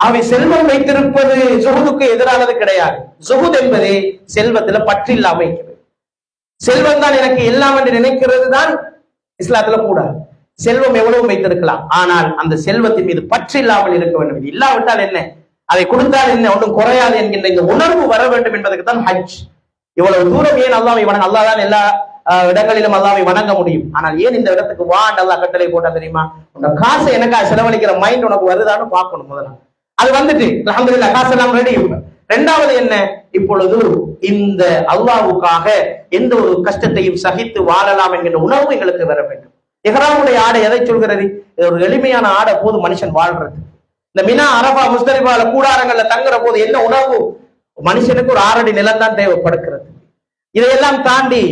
அவை செல்வம் வைத்திருப்பது ஜுஹுதுக்கு எதிரானது கிடையாது. ஜுஹுத் என்பது செல்வத்துல பற்றில்லாம இருக்கிறது. செல்வம் தான் எனக்கு எல்லாம் என்று நினைக்கிறது தான் இஸ்லாத்துல கூடாது. செல்வம் எவ்வளவு வைத்திருக்கலாம், ஆனால் அந்த செல்வத்தின் மீது பற்றில்லாமல் இருக்க வேண்டும். இது இல்லாவிட்டால் என்ன, அதை கொடுத்தால் என்ன, ஒன்றும் குறையாது என்கின்ற இந்த உணர்வு வர வேண்டும் என்பதற்கு தான் ஹஜ். இவ்வளவு தூரம் ஏன் அல்லாஹ்வை வணங்க, அல்லாஹ் தான் எல்லா இடங்களிலும் அல்லாஹ்வை வணங்க முடியும். ஆனால் ஏன் இந்த இடத்துக்கு வான் அல்லாஹ் கட்டளை போட்டா தெரியுமா? உங்க காசை எனக்கா செலவழிக்கிற மைண்ட் உனக்கு வருதான்னு பார்க்கணும். முதல்ல அது வந்துட்டு அல்ஹம்துலில்லாஹ் காசு எல்லாம் ரெடி. இரண்டாவது என்ன, இப்பொழுது இந்த அல்லாஹ்வுக்காக எந்த ஒரு கஷ்டத்தையும் சகித்து வாழலாம் என்கின்ற உணர்வு எங்களுக்கு வர வேண்டும். இஹ்ராமுடைய ஆடை எதை சொல்கிறது? இது ஒரு எளிமையான ஆடை போது மனுஷன் வாழ்றது. இந்த மினா, அரபா, முஸ்தலிஃபால கூடாரங்கள்ல தங்குற போது என்ன உணர்வு? மனுஷனுக்கு ஒரு 6 அடி நிலம் தான் தேவைப்படுகிறது. இதையெல்லாம் தாண்டி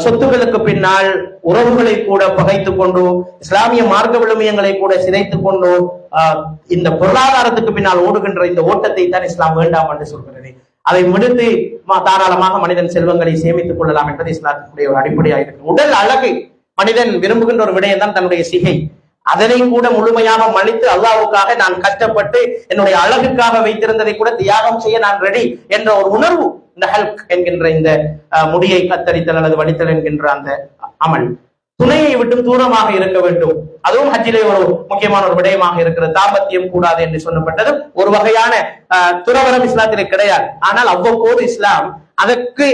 சொத்துக்களுக்கு பின்னால் உறவுகளை கூட பகைத்துக் கொண்டு, இஸ்லாமிய மார்க்க விழுமியங்களை கூட சிதைத்துக் கொண்டு இந்த பொருளாதாரத்துக்கு பின்னால் ஓடுகின்ற இந்த ஓட்டத்தை தான் இஸ்லாம் வேண்டாம் என்று சொல்கிறது. அதை விடுத்து தாராளமாக மனிதன் செல்வங்களை சேமித்துக் கொள்ளலாம் என்பது இஸ்லாத்தினுடைய ஒரு அடிப்படையாக இருக்கு. உடல் அழகு மனிதன் விரும்புகின்ற ஒரு விடயம் தான் தன்னுடைய சிகை. அதனை கூட முழுமையாக மன்னித்து அல்லாஹ்வுக்காக நான் கஷ்டப்பட்டு என்னுடைய அழகுக்காக வைத்திருந்ததை கூட தியாகம் செய்ய நான் ரெடி என்ற ஒரு உணர்வு இந்த ஹல்க் என்கின்ற இந்த முடியை கத்தரித்தல் அல்லது வலித்தல் என்கின்ற அந்த அமல் துணையை விட்டு தூரமாக இருக்க வேண்டும். அதுவும் ஹஜ்ஜிலே ஒரு முக்கியமான ஒரு விடயமாக இருக்கிறது. தாம்பத்தியம் கூடாது என்று சொல்லப்பட்டது ஒரு வகையான துறவரம் இஸ்லாத்திலே கிடையாது. ஆனால் அவ்வப்போது இஸ்லாம் அதற்கு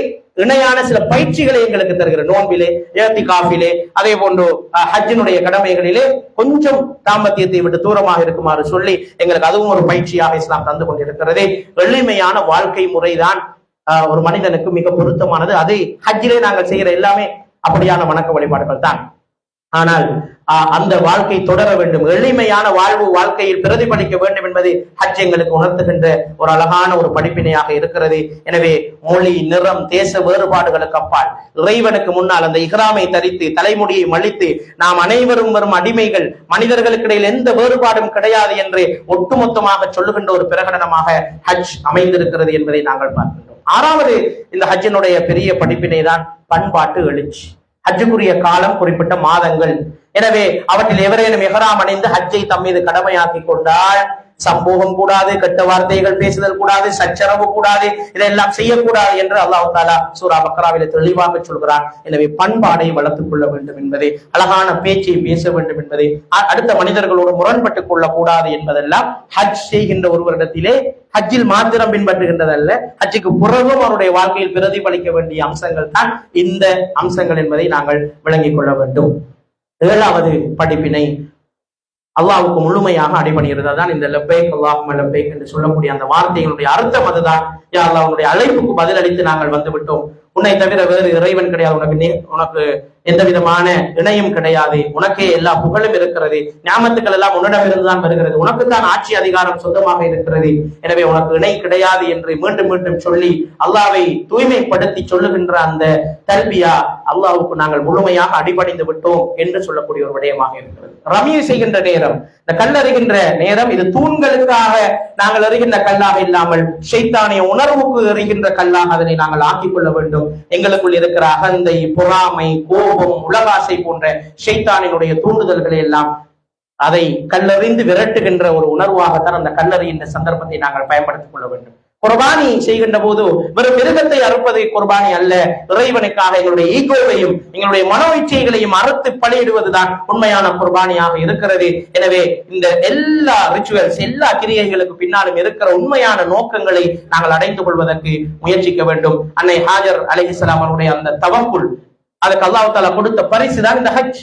இணையான சில பயிற்சிகளை எங்களுக்கு தருகிறது. நோன்பிலே, இஅ்திகாஃபிலே, அதே போன்று ஹஜ்ஜினுடைய கடமைகளிலே கொஞ்சம் தாம்பத்தியத்தை விட்டு தூரமாக இருக்குமாறு சொல்லி எங்களுக்கு அதுவும் ஒரு பயிற்சியாக இஸ்லாம் தந்து கொண்டிருக்கிறது. எளிமையான வாழ்க்கை முறைதான் ஒரு மனிதனுக்கு மிக பொருத்தமானது. அது ஹஜ்ஜிலே நாங்கள் செய்கிற எல்லாமே அப்படியான வணக்க வழிபாடுகள் தான். ஆனால் அந்த வாழ்க்கை தொடர வேண்டும், எளிமையான வாழ்க்கையில் பிரதிபலிக்க வேண்டும் என்பதை ஹஜ் எங்களுக்கு உணர்த்துகின்ற ஒரு அழகான ஒரு படிப்பினையாக இருக்கிறது. எனவே மொழி, நிறம், தேச வேறுபாடுகளுக்கு அப்பால் இறைவனுக்கு முன்னால் அந்த இஹ்ராமை தரித்து தலைமுடியை மலித்து நாம் அனைவரும் வரும் அடிமைகள், மனிதர்களுக்கு இடையில் எந்த வேறுபாடும் கிடையாது என்று ஒட்டுமொத்தமாக சொல்லுகின்ற ஒரு பிரகடனமாக ஹஜ் அமைந்திருக்கிறது என்பதை நாங்கள் பார்க்கின்றோம். ஆறாவது இந்த ஹஜ்ஜினுடைய பெரிய படிப்பினை தான் பண்பாட்டு எழுச்சி. ஹஜ்ஜுக்குரிய காலம் குறிப்பிட்ட மாதங்கள். எனவே அவற்றில் எவரேனும் இஹ்ராம் அணிந்து ஹஜ்ஜை தம் மீது கடமையாக்கி கொண்டால் சம்போகம் கூடாது, கெட்ட வார்த்தைகள் பேசுதல் கூடாது, சச்சரவு கூடாது, இதெல்லாம் செய்யக்கூடாது என்று அல்லாஹ் தஆலா சூரா பக்ராவிலே தெளிவாக சொல்கிறான். எனவே பண்பாடை வளர்த்துக் கொள்ள வேண்டும் என்பதை, அழகான பேச்சை பேச வேண்டும் என்பதை, அடுத்த மனிதர்களோடு முரண்பட்டுக் கொள்ளக்கூடாது என்பதெல்லாம் ஹஜ் செய்கின்ற ஒருவரிடத்திலே ஹஜ்ஜில் மாத்திரம் பின்பற்றுகின்றதல்ல, ஹஜ்ஜுக்கு பிறகும் அவருடைய வாழ்க்கையில் பிரதிபலிக்க வேண்டிய அம்சங்கள் தான் இந்த அம்சங்கள் என்பதை நாங்கள் விளங்கிக் கொள்ள வேண்டும். ஏழாவது படிப்பினை அல்லாஹ்வுக்கு முழுமையாக அடிபணிகிறது. அதான் இந்த லப்பைக் அல்லாஹும்ம லப்பைக் என்று சொல்லக்கூடிய அந்த வார்த்தைகளுடைய அர்த்தம் அதுதான். யா அல்லாஹ், உன்னுடைய அழைப்புக்கு பதிலளித்து நாங்கள் வந்து விட்டோம். உன்னை தவிர வேறு இறைவன் கிடையாது, உனக்கு எந்த விதமான இணையும் கிடையாது, உனக்கே எல்லா புகழும் இருக்கிறது, ஞாமத்துக்கள் எல்லாம் உன்னிடமிருந்துதான் வருகிறது, உனக்குத்தான் ஆட்சி அதிகாரம் சொந்தமாக இருக்கிறது, எனவே உனக்கு இணை கிடையாது என்று மீண்டும் மீண்டும் சொல்லி அல்லாஹ்வை தூய்மைப்படுத்தி சொல்லுகின்ற அந்த தல்பியா அல்லாஹ்வுக்கு நாங்கள் முழுமையாக அடிபணிந்து விட்டோம் என்று சொல்லக்கூடிய ஒரு விடயமாக இருக்கிறது. ரமியை செய்கின்ற நேரம், இந்த கல்லறிகின்ற நேரம், இது தூண்களுக்காக நாங்கள் எறிகின்ற கல்லாக இல்லாமல் ஷைத்தானிய உணர்வுக்கு எறிகின்ற கல்லாக அதனை நாங்கள் ஆக்கிக் கொள்ள வேண்டும். எங்களுக்குள் இருக்கிற அகந்தை, பொறாமை, கோபம், உலகாசை போன்ற ஷைத்தானினுடைய தூண்டுதல்களை எல்லாம் அதை கல்லறிந்து விரட்டுகின்ற ஒரு உணர்வாகத்தான் அந்த கல்லறிகின்ற சந்தர்ப்பத்தை நாங்கள் பயன்படுத்திக் கொள்ள வேண்டும். குர்பானி செய்கின்ற போது வெறும் மிருகத்தை அறுப்பது குர்பானி அல்ல, இறைவனுக்காக எங்களுடைய ஈகோவையும் எங்களுடைய மனோ இச்சைகளையும் அறுத்து பலியிடுவதுதான் உண்மையான குர்பானியாக இருக்கிறது. எனவே இந்த எல்லா ரிச்சுவல்ஸ், எல்லா கிரியைகளுக்கு பின்னாலும் இருக்கிற உண்மையான நோக்கங்களை நாங்கள் அடைந்து கொள்வதற்கு முயற்சிக்க வேண்டும். அன்னை ஹாஜர் அலைஹிஸ்ஸலாம் அவருடைய அந்த தவக்குல், அதுக்கு அல்லாஹ் தஆலா கொடுத்த பரிசு தான் இந்த ஹஜ்.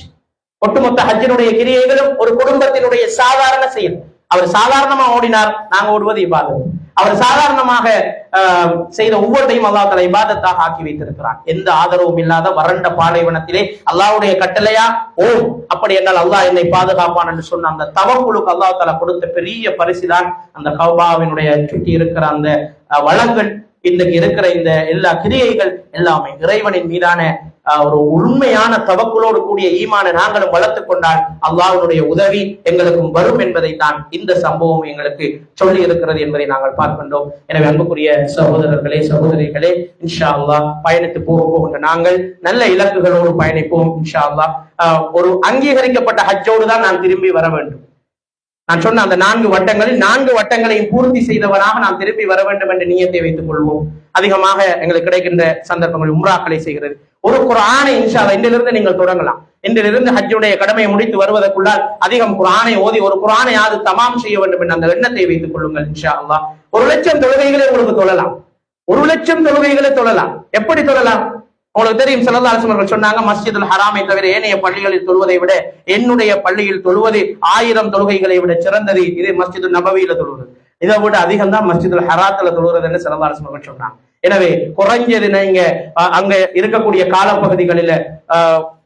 ஒட்டுமொத்த ஹஜ்ஜினுடைய கிரியைகளும் ஒரு குடும்பத்தினுடைய சாதாரண செயல். அவர் சாதாரணமா ஓடினார், நாங்க ஓடுவது இபாதத். அவர் சாதாரணமாக செய்த ஒவ்வொன்றையும் அல்லாஹ் தஆலா இபாதத்தாக ஆக்கி வைத்திருக்கிறார். எந்த ஆதரவும் இல்லாத வறண்ட பாலைவனத்திலே அல்லாஹ்வுடைய கட்டளையா ஓம், அப்படி என்றால் அல்லாஹ் என்னை பாதுகாப்பான் என்று சொன்ன அந்த தவக்குலுக்கு அல்லாஹ் தஆலா கொடுத்த பெரிய பரிசுதான் அந்த கௌபாவினுடைய சுற்றி இருக்கிற அந்த வளங்கள், இன்றைக்கு இருக்கிற இந்த எல்லா கிரியைகள் எல்லாமே இறைவனின் மீதான ஒரு உண்மையான தவக்குலோடு கூடிய ஈமான நாங்களும் வளர்த்துக் கொண்டால் அல்லாஹ்வுடைய உதவி எங்களுக்கும் வரும் என்பதை தான் இந்த சம்பவம் எங்களுக்கு சொல்லி இருக்கிறது என்பதை நாங்கள் பார்க்கின்றோம். எனவே அன்புக்குரிய சகோதரர்களே, சகோதரிகளே, இன்ஷா அல்லாஹ் பயணித்து போகின்ற நாங்கள் நல்ல இலக்குகளோடு பயணிப்போம். இன்ஷா அல்லாஹ் ஒரு அங்கீகரிக்கப்பட்ட ஹஜ்ஜோடு தான் நான் திரும்பி வர வேண்டும். நான் சொன்ன அந்த 4 வட்டங்களில் 4 வட்டங்களையும் பூர்த்தி செய்தவனாக நாம் திரும்பி வர வேண்டும் என்ற நியத்தை வைத்துக் கொள்வோம். அதிகமாக எங்களுக்கு கிடைக்கின்ற சந்தர்ப்பங்கள் உம்ராக்களை செய்கிறது. ஒரு குர்ஆனை இன்ஷா அல்லாஹ் இன்றிலிருந்து நீங்கள் தொடங்கலாம். இன்றிலிருந்து ஹஜ்ஜுடைய கடமையை முடித்து வருவதற்குள்ளால் அதிகம் குர்ஆனை ஓதி ஒரு குர்ஆனை யாரு தமாம் செய்ய வேண்டும் என்ற அந்த எண்ணத்தை வைத்துக் கொள்ளுங்கள். இன்ஷா அல்லாஹ் 1,00,000 தொழுகைகளை உங்களுக்கு தொழலாம். 1,00,000 தொழுகைகளை தொழலாம். எப்படி தொழலாம்? உங்களுக்கு தெரியும், ஸல்லல்லாஹு அலைஹி வஸல்லம் சொன்னாங்க, மஸ்ஜிதுல் ஹராமை தவிர ஏனைய பள்ளிகளில் தொழுவதை விட என்னுடைய பள்ளியில் தொழுவது 1000 தொழுகைகளை விட சிறந்தது. இது மஸ்ஜிது நபவியில தொழுவது, இதை விட அதிகம் தான் மஸ்ஜிதுல் ஹராத்துல தொழுவது என்று ஸல்லல்லாஹு அலைஹி வஸல்லம் சொன்னாங்க. எனவே குறைஞ்சது நீங்க அங்க இருக்கக்கூடிய காலப்பகுதிகளில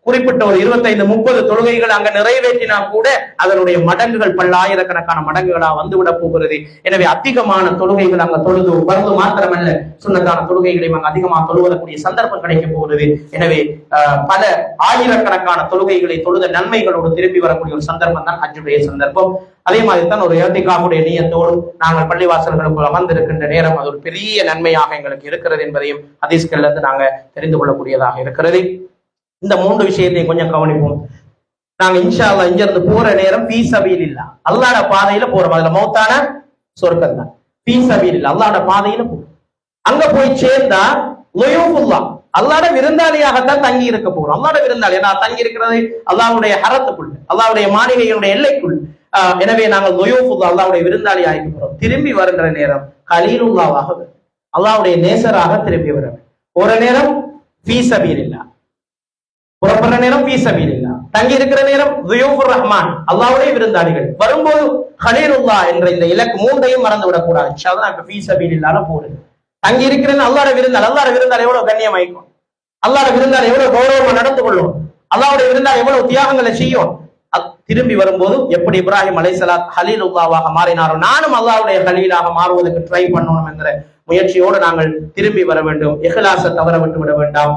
குறிப்பிட்ட ஒரு 25-30 தொழுகைகள் அங்க நிறைவேற்றினா கூட அதனுடைய மடங்குகள் பல்லாயிரக்கணக்கான மடங்குகளா வந்துவிட போகிறது. எனவே அதிகமான தொழுகைகள் அங்க தொழுது வருது மாத்திரமல்ல, சுன்னத்தான தொழுகைகளையும் அங்க அதிகமாக தொழுவதற்குரிய சந்தர்ப்பம் கிடைக்க போகிறது. எனவே பல ஆயிரக்கணக்கான தொழுகைகளை தொழுத நன்மைகளோடு திரும்பி வரக்கூடிய ஒரு சந்தர்ப்பம் தான் ஹஜ்ஜுடைய சந்தர்ப்பம். அதே மாதிரி தான் ஒரு இஅ்திகாஃபுடைய நியத்தோடு நாங்கள் பள்ளிவாசல்களுக்குள் அமர்ந்திருக்கின்ற நேரம் அது ஒரு பெரிய நன்மையாக எங்களுக்கு இருக்கிறது என்பதையும் ஹதீஸ்கள்ல இருந்து நாங்க தெரிந்து கொள்ளக்கூடியதாக இருக்கிறது. இந்த 3 விஷயத்தையும் கொஞ்சம் கவனிப்போம். நாங்க இன்ஷா அல்லாஹ் இங்க இருந்து போற நேரம் ஃபீ சபீலில்லாஹ், அல்லாஹ்வுடைய பாதையில போறோம். அதுல மௌத்தான சொர்க்கம் தான். ஃபீ சபீலில்லாஹ், அல்லாஹ்வுடைய பாதையில போறோம். அங்க போய் சேர்ந்தா லுயூஃபுல்லாஹ், அல்லாஹ்வுடைய விருந்தாளியாகத்தான் தங்கி இருக்க போறோம். அல்லாஹ்வுடைய விருந்தாளி நான் தங்கி இருக்கிறது அல்லாஹ்வுடைய ஹரத்துக்குள், அல்லாஹ்வுடைய மாளிகையினுடைய எல்லைக்குள். எனவே நாங்கள் லுயூஃபுல்லாஹ், அல்லாஹ்வுடைய விருந்தாளி ஆகி போறோம். திரும்பி வருகிற நேரம் கலீலுல்லாஹ்வாக, அல்லாஹ்வுடைய நேசராக திரும்பி வர ஒரு நேரம் ஃபீ சபீலில்லாஹ், புறப்படுற நேரம் ஃபீ சபீலில்லாஹ், தங்கி இருக்கிற நேரம் ضيوفுர் ரஹ்மான், அல்லாஹ்வுடைய விருந்தாளிகள். வரும்போது கலீலுல்லாஹ் என்ற இந்த இலக்கு 3ஐயும் மறந்து விடக்கூடாது. இன்ஷா அல்லாஹ் ஃபீ சபீலில்லாஹ்ல போறது. தங்கி இருக்கிறேன் அல்லாஹ்வுடைய விருந்தாளி, அல்லாஹ்வுடைய விருந்தாளி எவ்வளவு கண்ணியமாயிக்கும், அல்லாஹ்வுடைய விருந்தாளி எவ்வளவு கௌரவமா நடந்து கொள்ளும், அல்லாஹ்வுடைய விருந்தாளி எவ்வளவு தியாகங்களை செய்யும். திரும்பி வரும்போது எப்படி இப்ராஹிம் அலைஹிஸ்ஸலாம் கலீலுல்லாஹ்வாக மாறினாரோ நானும் அல்லாஹ்வுடைய கலீலாக மாறுவதற்கு ட்ரை பண்ணணும் என்கிற முயற்சியோடு நாங்கள் திரும்பி வர வேண்டும். இஹ்லாஸை தவற விட்டு விட வேண்டாம்.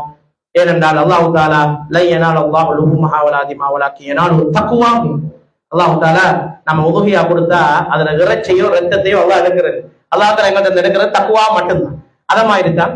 ஏனென்றால் அல்லாஹ் தஆலா லை யனாலல்லாஹு லுஹுமஹா வலா திமாவலாக்கி யனாலு தக்வா. அல்லாஹ் தஆலா நம்ம உதுஹியா கொடுத்தா அதுல இறைச்சியோ ரத்தத்தையோ அல்லாஹ் எடுக்கிறது. அல்லாஹ் தஆலா எங்க எடுக்கிறது தக்வா மட்டும்தான். அத மாதிரி தான்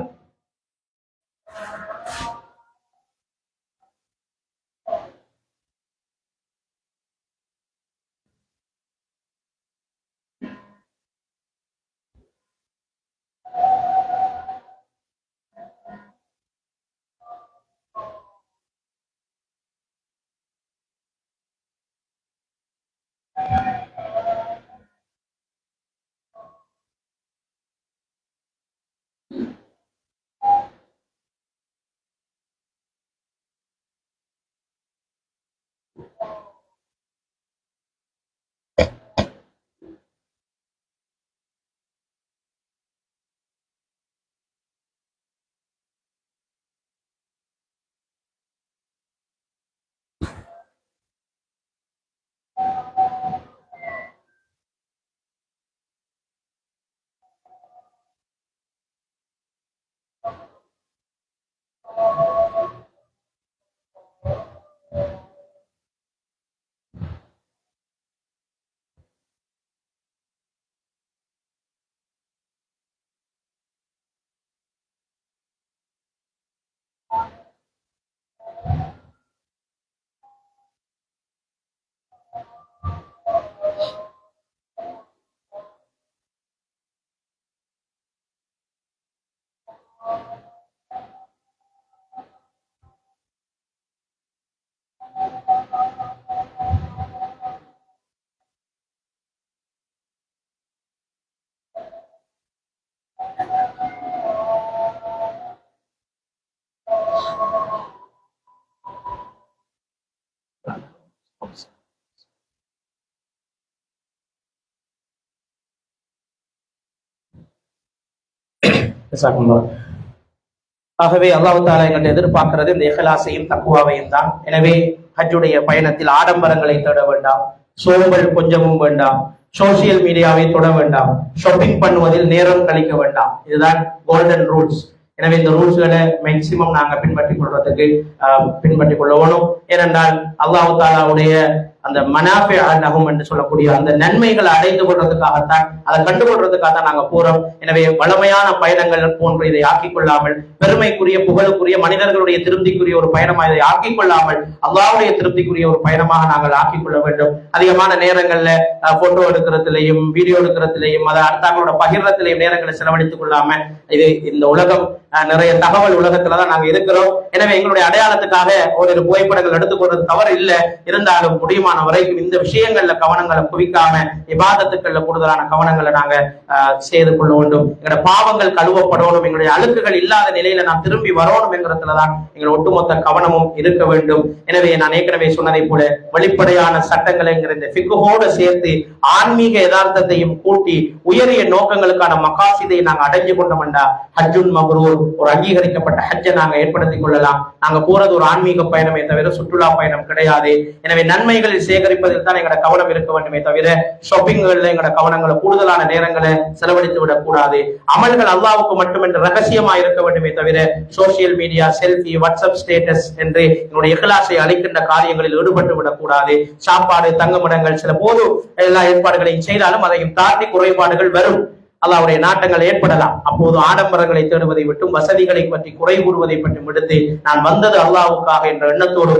ஆகவே அல்லாஹ் தஆலா எங்களை எதிர்பார்க்கிறது இந்த இஹ்லாஸையும் தக்வாவையும் தான். எனவே ஹஜ்ஜுடைய பயணத்தில் ஆடம்பரங்களை தேட வேண்டாம், சோம்பல் கொஞ்சமும் வேண்டாம், சோசியல் மீடியாவை தொட வேண்டாம், ஷாப்பிங் பண்ணுவதில் நேரம் கழிக்க வேண்டாம். இதுதான் கோல்டன் ரூல்ஸ். எனவே இந்த ரூல்ஸ்களை மேக்சிமம் நாங்க பின்பற்றிக் கொள்ளணும். ஏனென்றால் அல்லாஹ் தஆலாவுடைய அந்த மனாஃபி அன்னஹும் என்று சொல்லக்கூடிய அந்த நன்மைகளை அடைந்து கொள்றதுக்காகத்தான், அதை கண்டுகொள்றதுக்காகத்தான் நாங்க போறோம். எனவே வளமையான பயணங்கள் போன்று இதை ஆக்கிக் கொள்ளாமல், பெருமைக்குரிய புகழுக்குரிய மனிதர்களுடைய திருப்திக்குரிய ஒரு பயணமாக இதை ஆக்கிக் கொள்ளாமல் அல்லாஹ்வுடைய திருப்திக்குரிய ஒரு பயணமாக நாங்கள் ஆக்கிக் கொள்ள வேண்டும். அதிகமான நேரங்கள்ல போட்டோ எடுக்கிறதுலையும் வீடியோ எடுக்கிறதுலையும் அதை அடுத்தவங்களோட பகிர்றதுலையும் நேரங்களை செலவழித்துக் கொள்ளாம, இது இந்த உலகம் நிறைய தகவல் உலகத்துலதான் நாங்க இருக்கிறோம். எனவே எங்களுடைய அடையாளத்துக்காக ஒரு புகைப்படங்கள் எடுத்துக்கொள்றது தவறு இல்லை. இருந்தாலும் முடியுமான முடியுமான வரைக்கும் இந்த விஷயங்கள்ல கவனங்களை குவிக்காம இபாதத்துக்கள்ல கூடுதலான கவனங்களை நாங்க செய்து கொள்ள வேண்டும். எங்களோட பாவங்கள் கழுவப்படணும், எங்களுடைய அழுக்குகள் இல்லாத நிலையில நாம் திரும்பி வரணும் என்கிறதுலதான் எங்கள் ஒட்டுமொத்த கவனமும் இருக்க வேண்டும். எனவே நான் ஏற்கனவே சொன்னதை போல வெளிப்படையான சட்டங்களை இந்த ஃபிக்ஹோடு சேர்த்து ஆன்மீக யதார்த்தத்தையும் கூட்டி உயரிய நோக்கங்களுக்கான மகாசிதை நாங்க அடைஞ்சு கொண்டோம்டா ஹஜ்ஜுன் மப்ரூர், ஒரு அங்கீகரிக்கப்பட்ட ஹஜ்ஜை நாங்க ஏற்படுத்திக் கொள்ளலாம். நாங்க போறது ஒரு ஆன்மீக பயணமே தவிர சுற்றுலா பயணம் கிடையாது. எனவே நன்மைகளில் சேகரிப்பதில் தான் எங்களோட கவனம் இருக்க வேண்டுமே தவிர ஷாப்பிங்கள்ல எங்களோட கவனங்களை கூடுதலான நேரங்களை செலவழித்து விடக் கூடாது. அமல்கள் அல்லாஹ்வுக்கு மட்டுமென்று ரகசியமா இருக்க வேண்டுமே தவிர social media, selfie, WhatsApp status என்று என்னுடைய இஹ்லாஸை அளிக்கின்ற காரியங்களில் ஈடுபட்டு விடக்கூடாது. சாப்பாடு, தங்குமிடங்கள், சில போது எல்லா ஏற்பாடுகளையும் செய்தாலும் அதையும் தாண்டி குறைபாடுகள் வரும். அல்லாஹ்வுடைய நாட்டங்கள் ஏற்படலாம். அப்போது ஆடம்பரங்களை தேடுவதை விட்டும் வசதிகளை பற்றி குறை கூறுவதை பற்றி விடுத்து நான் வந்தது அல்லாஹ்வுக்காக என்ற எண்ணத்தோடு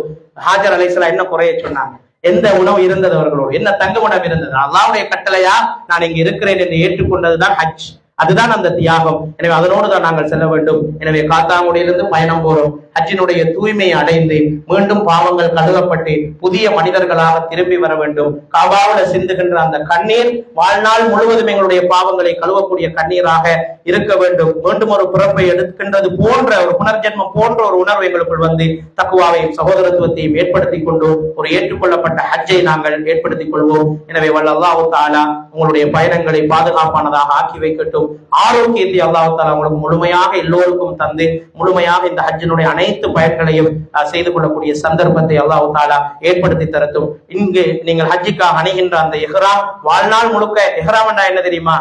ஹாஜர் அலைஹிஸ்ஸலாம் என்ன குறைய சொன்னாங்க? எந்த உணவு இருந்தது அவர்களோடு, என்ன தங்குமிடம் இருந்தது? அல்லாஹ்வுடைய கட்டளையா நான் இங்கு இருக்கிறேன் என்று ஏற்றுக்கொண்டதுதான் ஹஜ். அதுதான் அந்த தியாகம். எனவே அதனோடு தான் நாங்கள் செல்ல வேண்டும். எனவே காத்தாங்குடியிலிருந்து பயணம் போறோம். ஹஜ்ஜினுடைய தூய்மையை அடைந்து மீண்டும் பாவங்கள் கழுவப்பட்டு புதிய மனிதர்களாக திரும்பி வர வேண்டும். காபாவுல சிந்துகின்ற அந்த கண்ணீர் வாழ்நாள் முழுவதும் எங்களுடைய பாவங்களை கழுவக்கூடிய கண்ணீராக இருக்க வேண்டும். மீண்டும் ஒரு பிறப்பை எடுக்கின்றது போன்ற ஒரு புனர்ஜென்மம் போன்ற ஒரு உணர்வு எங்களுக்குள் வந்து தக்குவாவையும் சகோதரத்துவத்தையும் ஏற்படுத்தி கொண்டு ஒரு ஏற்றுக்கொள்ளப்பட்ட ஹஜ்ஜை நாங்கள் ஏற்படுத்திக் கொள்வோம். எனவே வல்ல அல்லாஹ் தஆலா உங்களுடைய பயணங்களை பாதுகாப்பானதாக ஆக்கி வைக்கட்டும். ஆரோக்கியத்தை அல்லாஹ் தஆலா உங்களுக்கு முழுமையாக எல்லோருக்கும் தந்து முழுமையாக இந்த ஹஜ்ஜினுடைய அனைத்து பயன்களையும் செய்து கொள்ளக்கூடிய சந்தர்ப்பத்தை அல்லாஹ் தஆலா ஏற்படுத்தி தரட்டும். இங்கு நீங்கள் ஹஜ்ஜுக்காக அணிகின்ற அந்த இஹ்ராம் வாழ்நாள் முழுக்க, இஹ்ராம் என்றா என்ன தெரியுமா?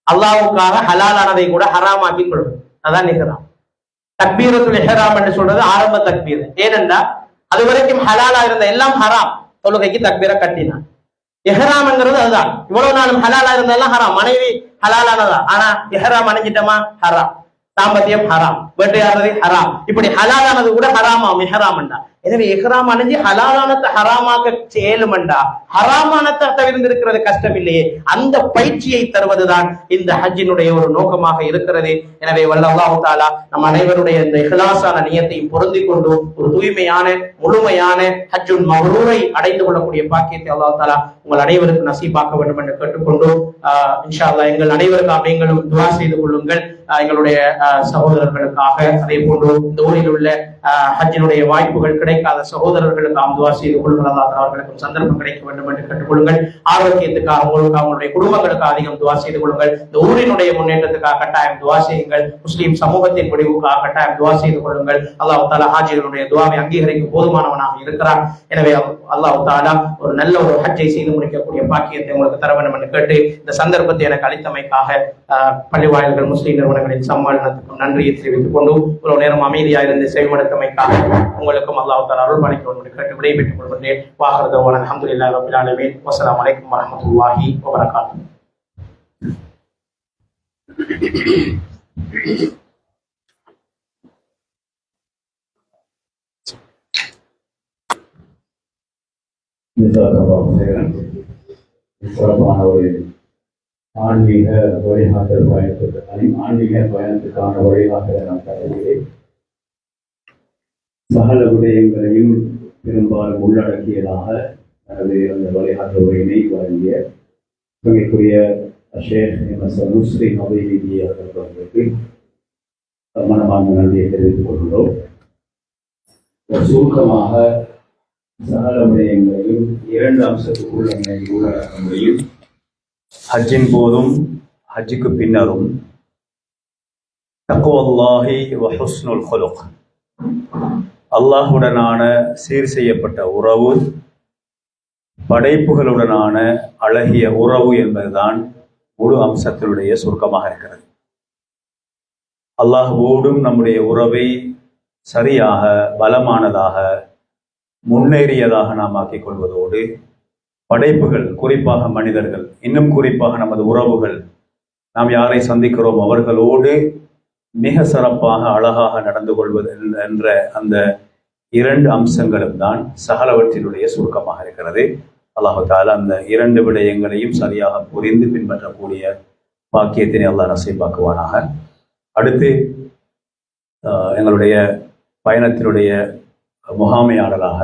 அல்லாஹ்வுக்காக ஹலாலானதை கூட ஹராம் ஆக்கி கொள்ளும். அதான் இஹ்ராம். தக்பீரத்துல் இஹ்ராம் என்று சொல்றது ஆரம்ப தக்பீர். ஏனென்றா அது வரைக்கும் ஹலாலா இருந்த எல்லாம் ஹராம். தொழுகைக்கு தக்பீரை கட்டினான். இஹ்ராம்ங்கிறது அதுதான். இவ்வளவு நாளும் ஹலாலா இருந்தெல்லாம் ஹராம். மனைவி ஹலாலானதா, ஆனா இஹ்ராம் அணிஞ்சிட்டமா ஹராம். தாம்பத்தியம் ஹராம், வேட்டையாடுறது ஹராம். இப்படி ஹலாலானது கூட ஹராமாம் இஹ்ராம்ண்டா. எனவே இஹ்ராம் அணிஞ்சு ஹலாலானத்தை ஹராமாக செயலுமண்டா ஹராமானத்தை தவிர்த்திருக்கிறது கஷ்டம் இல்லையே. அந்த பயிற்சியை தருவதுதான் இந்த ஹஜ்ஜினுடைய ஒரு நோக்கமாக இருக்கிறது. எனவே வல்ல அல்லாஹ் தஆலா நம் அனைவருடைய இந்த இஹ்லாஸான நியத்தையும் பொருந்தி கொண்டு ஒரு தூய்மையான முழுமையான ஹஜ்ஜுன் மப்ரூரை அடைந்து கொள்ளக்கூடிய பாக்கியத்தை அல்லாஹ் தஆலா உங்கள் அனைவருக்கும் நசீபாக்க வேண்டும் என்று கேட்டுக்கொண்டு இன்ஷா அல்லாஹ் எங்கள் அனைவருக்காக நீங்களும் துஆ செய்து கொள்ளுங்கள். எங்களுடைய சகோதரர்களுக்காக, அதே போன்று இந்த ஊரில் உள்ள ஹஜ்ஜினுடைய வாய்ப்புகள் கிடைக்காத சகோதரர்களுக்கு துஆ செய்து கொள்ளுங்கள். அல்லாஹ் அவர்களுக்கும் சந்தர்ப்பம் கிடைக்க வேண்டும் என்று கேட்டுக்கொள்ளுங்கள். ஆரோக்கியத்துக்காக, உங்களுக்கு, அவங்களுடைய குடும்பங்களுக்கு அதிகம் துஆ செய்து கொள்ளுங்கள். இந்த ஊரினுடைய முன்னேற்றத்துக்காக கட்டாயம் துஆ செய்யுங்கள். முஸ்லிம் சமூகத்தின் முடிவுக்காக கட்டாயம் துஆ செய்து கொள்ளுங்கள். அல்லாஹ் தஆலா ஹாஜிகளுடைய துஆவை அங்கீகரிக்க போதுமானவனாக இருக்கிறார். எனவே அல்லாஹ் தஆலா ஒரு நல்ல ஒரு ஹஜ்ஜை செய்து முடிக்கக்கூடிய பாக்கியத்தை உங்களுக்கு தர வேண்டும் என்று கேட்டு இந்த சந்தர்ப்பத்தை எனக்கு அளித்தமைக்காக பள்ளி வாயில்கள் முஸ்லிம் நிறுவனங்களின் சம்மேளனத்துக்கும் நன்றியை தெரிவித்துக் கொண்டு இவ்வளவு நேரம் அமைதியாக இருந்து செயல்படுத்தமைக்காக உங்களுக்கும் அல்லாஹ் தஆலா அருள் பாலிக்க வேண்டும் என்று கேட்டு விடைபெற்றுக் கொள்கின்றேன். வாஹிரு தஅவானா அல்ஹம்துலில்லாஹி ரப்பில் ஆலமீன். வஸ்ஸலாமு அலைக்கும் வரஹ்மத்துல்லாஹி வபரகாத்துஹு. சிறப்பான ஒரு ஆன்மீக வழிகாட்டல் பயணத்துக்கான வழிகாட்டலை நான் தருகிறேன். சகல விடயங்களையும் பெரும்பாலும் உள்ளடக்கியதாக அது அந்த வழிகாட்டல் உரையினை வழங்கிய மிகக்குரிய ஷேக் நுஸ்ரி நபீதி அவர்களுக்கு மனமார்ந்த நன்றியை தெரிவித்துக் கொள்கிறோம். சுருக்கமாக சகல விடயங்களையும் இரண்டு அம்சத்துக்குள்ள உள்ளடக்க முடியும். ஹஜ்ஜின் போதும் ஹஜ்ஜுக்கு பின்னரும் தக்வல்லாஹி வ ஹுஸ்னுல் குலுக், அல்லாஹுடனான சீர் செய்யப்பட்ட உறவு, படைப்புகளுடனான அழகிய உறவு என்பதுதான் முழு அம்சத்தினுடைய சுருக்கமாக இருக்கிறது. அல்லாஹ்வோடும் நம்முடைய உறவை சரியாக, பலமானதாக, முன்னேறியதாக நாம் ஆக்கிக் கொள்வதோடு படைப்புகள், குறிப்பாக மனிதர்கள், இன்னும் குறிப்பாக நமது உறவுகள், நாம் யாரை சந்திக்கிறோம் அவர்களோடு மிக சிறப்பாக அழகாக நடந்து கொள்வது என்ற அந்த இரண்டு அம்சங்களும் தான் சகலவற்றினுடைய சுருக்கமாக இருக்கிறது. அல்லாஹ் தஆலா அந்த இரண்டு விடயங்களையும் சரியாக புரிந்து பின்பற்றக்கூடிய பாக்கியத்தினை அல்லாஹ் நசீபாக்குவானாக. அடுத்து எங்களுடைய பயணத்தினுடைய முகாமையாளராக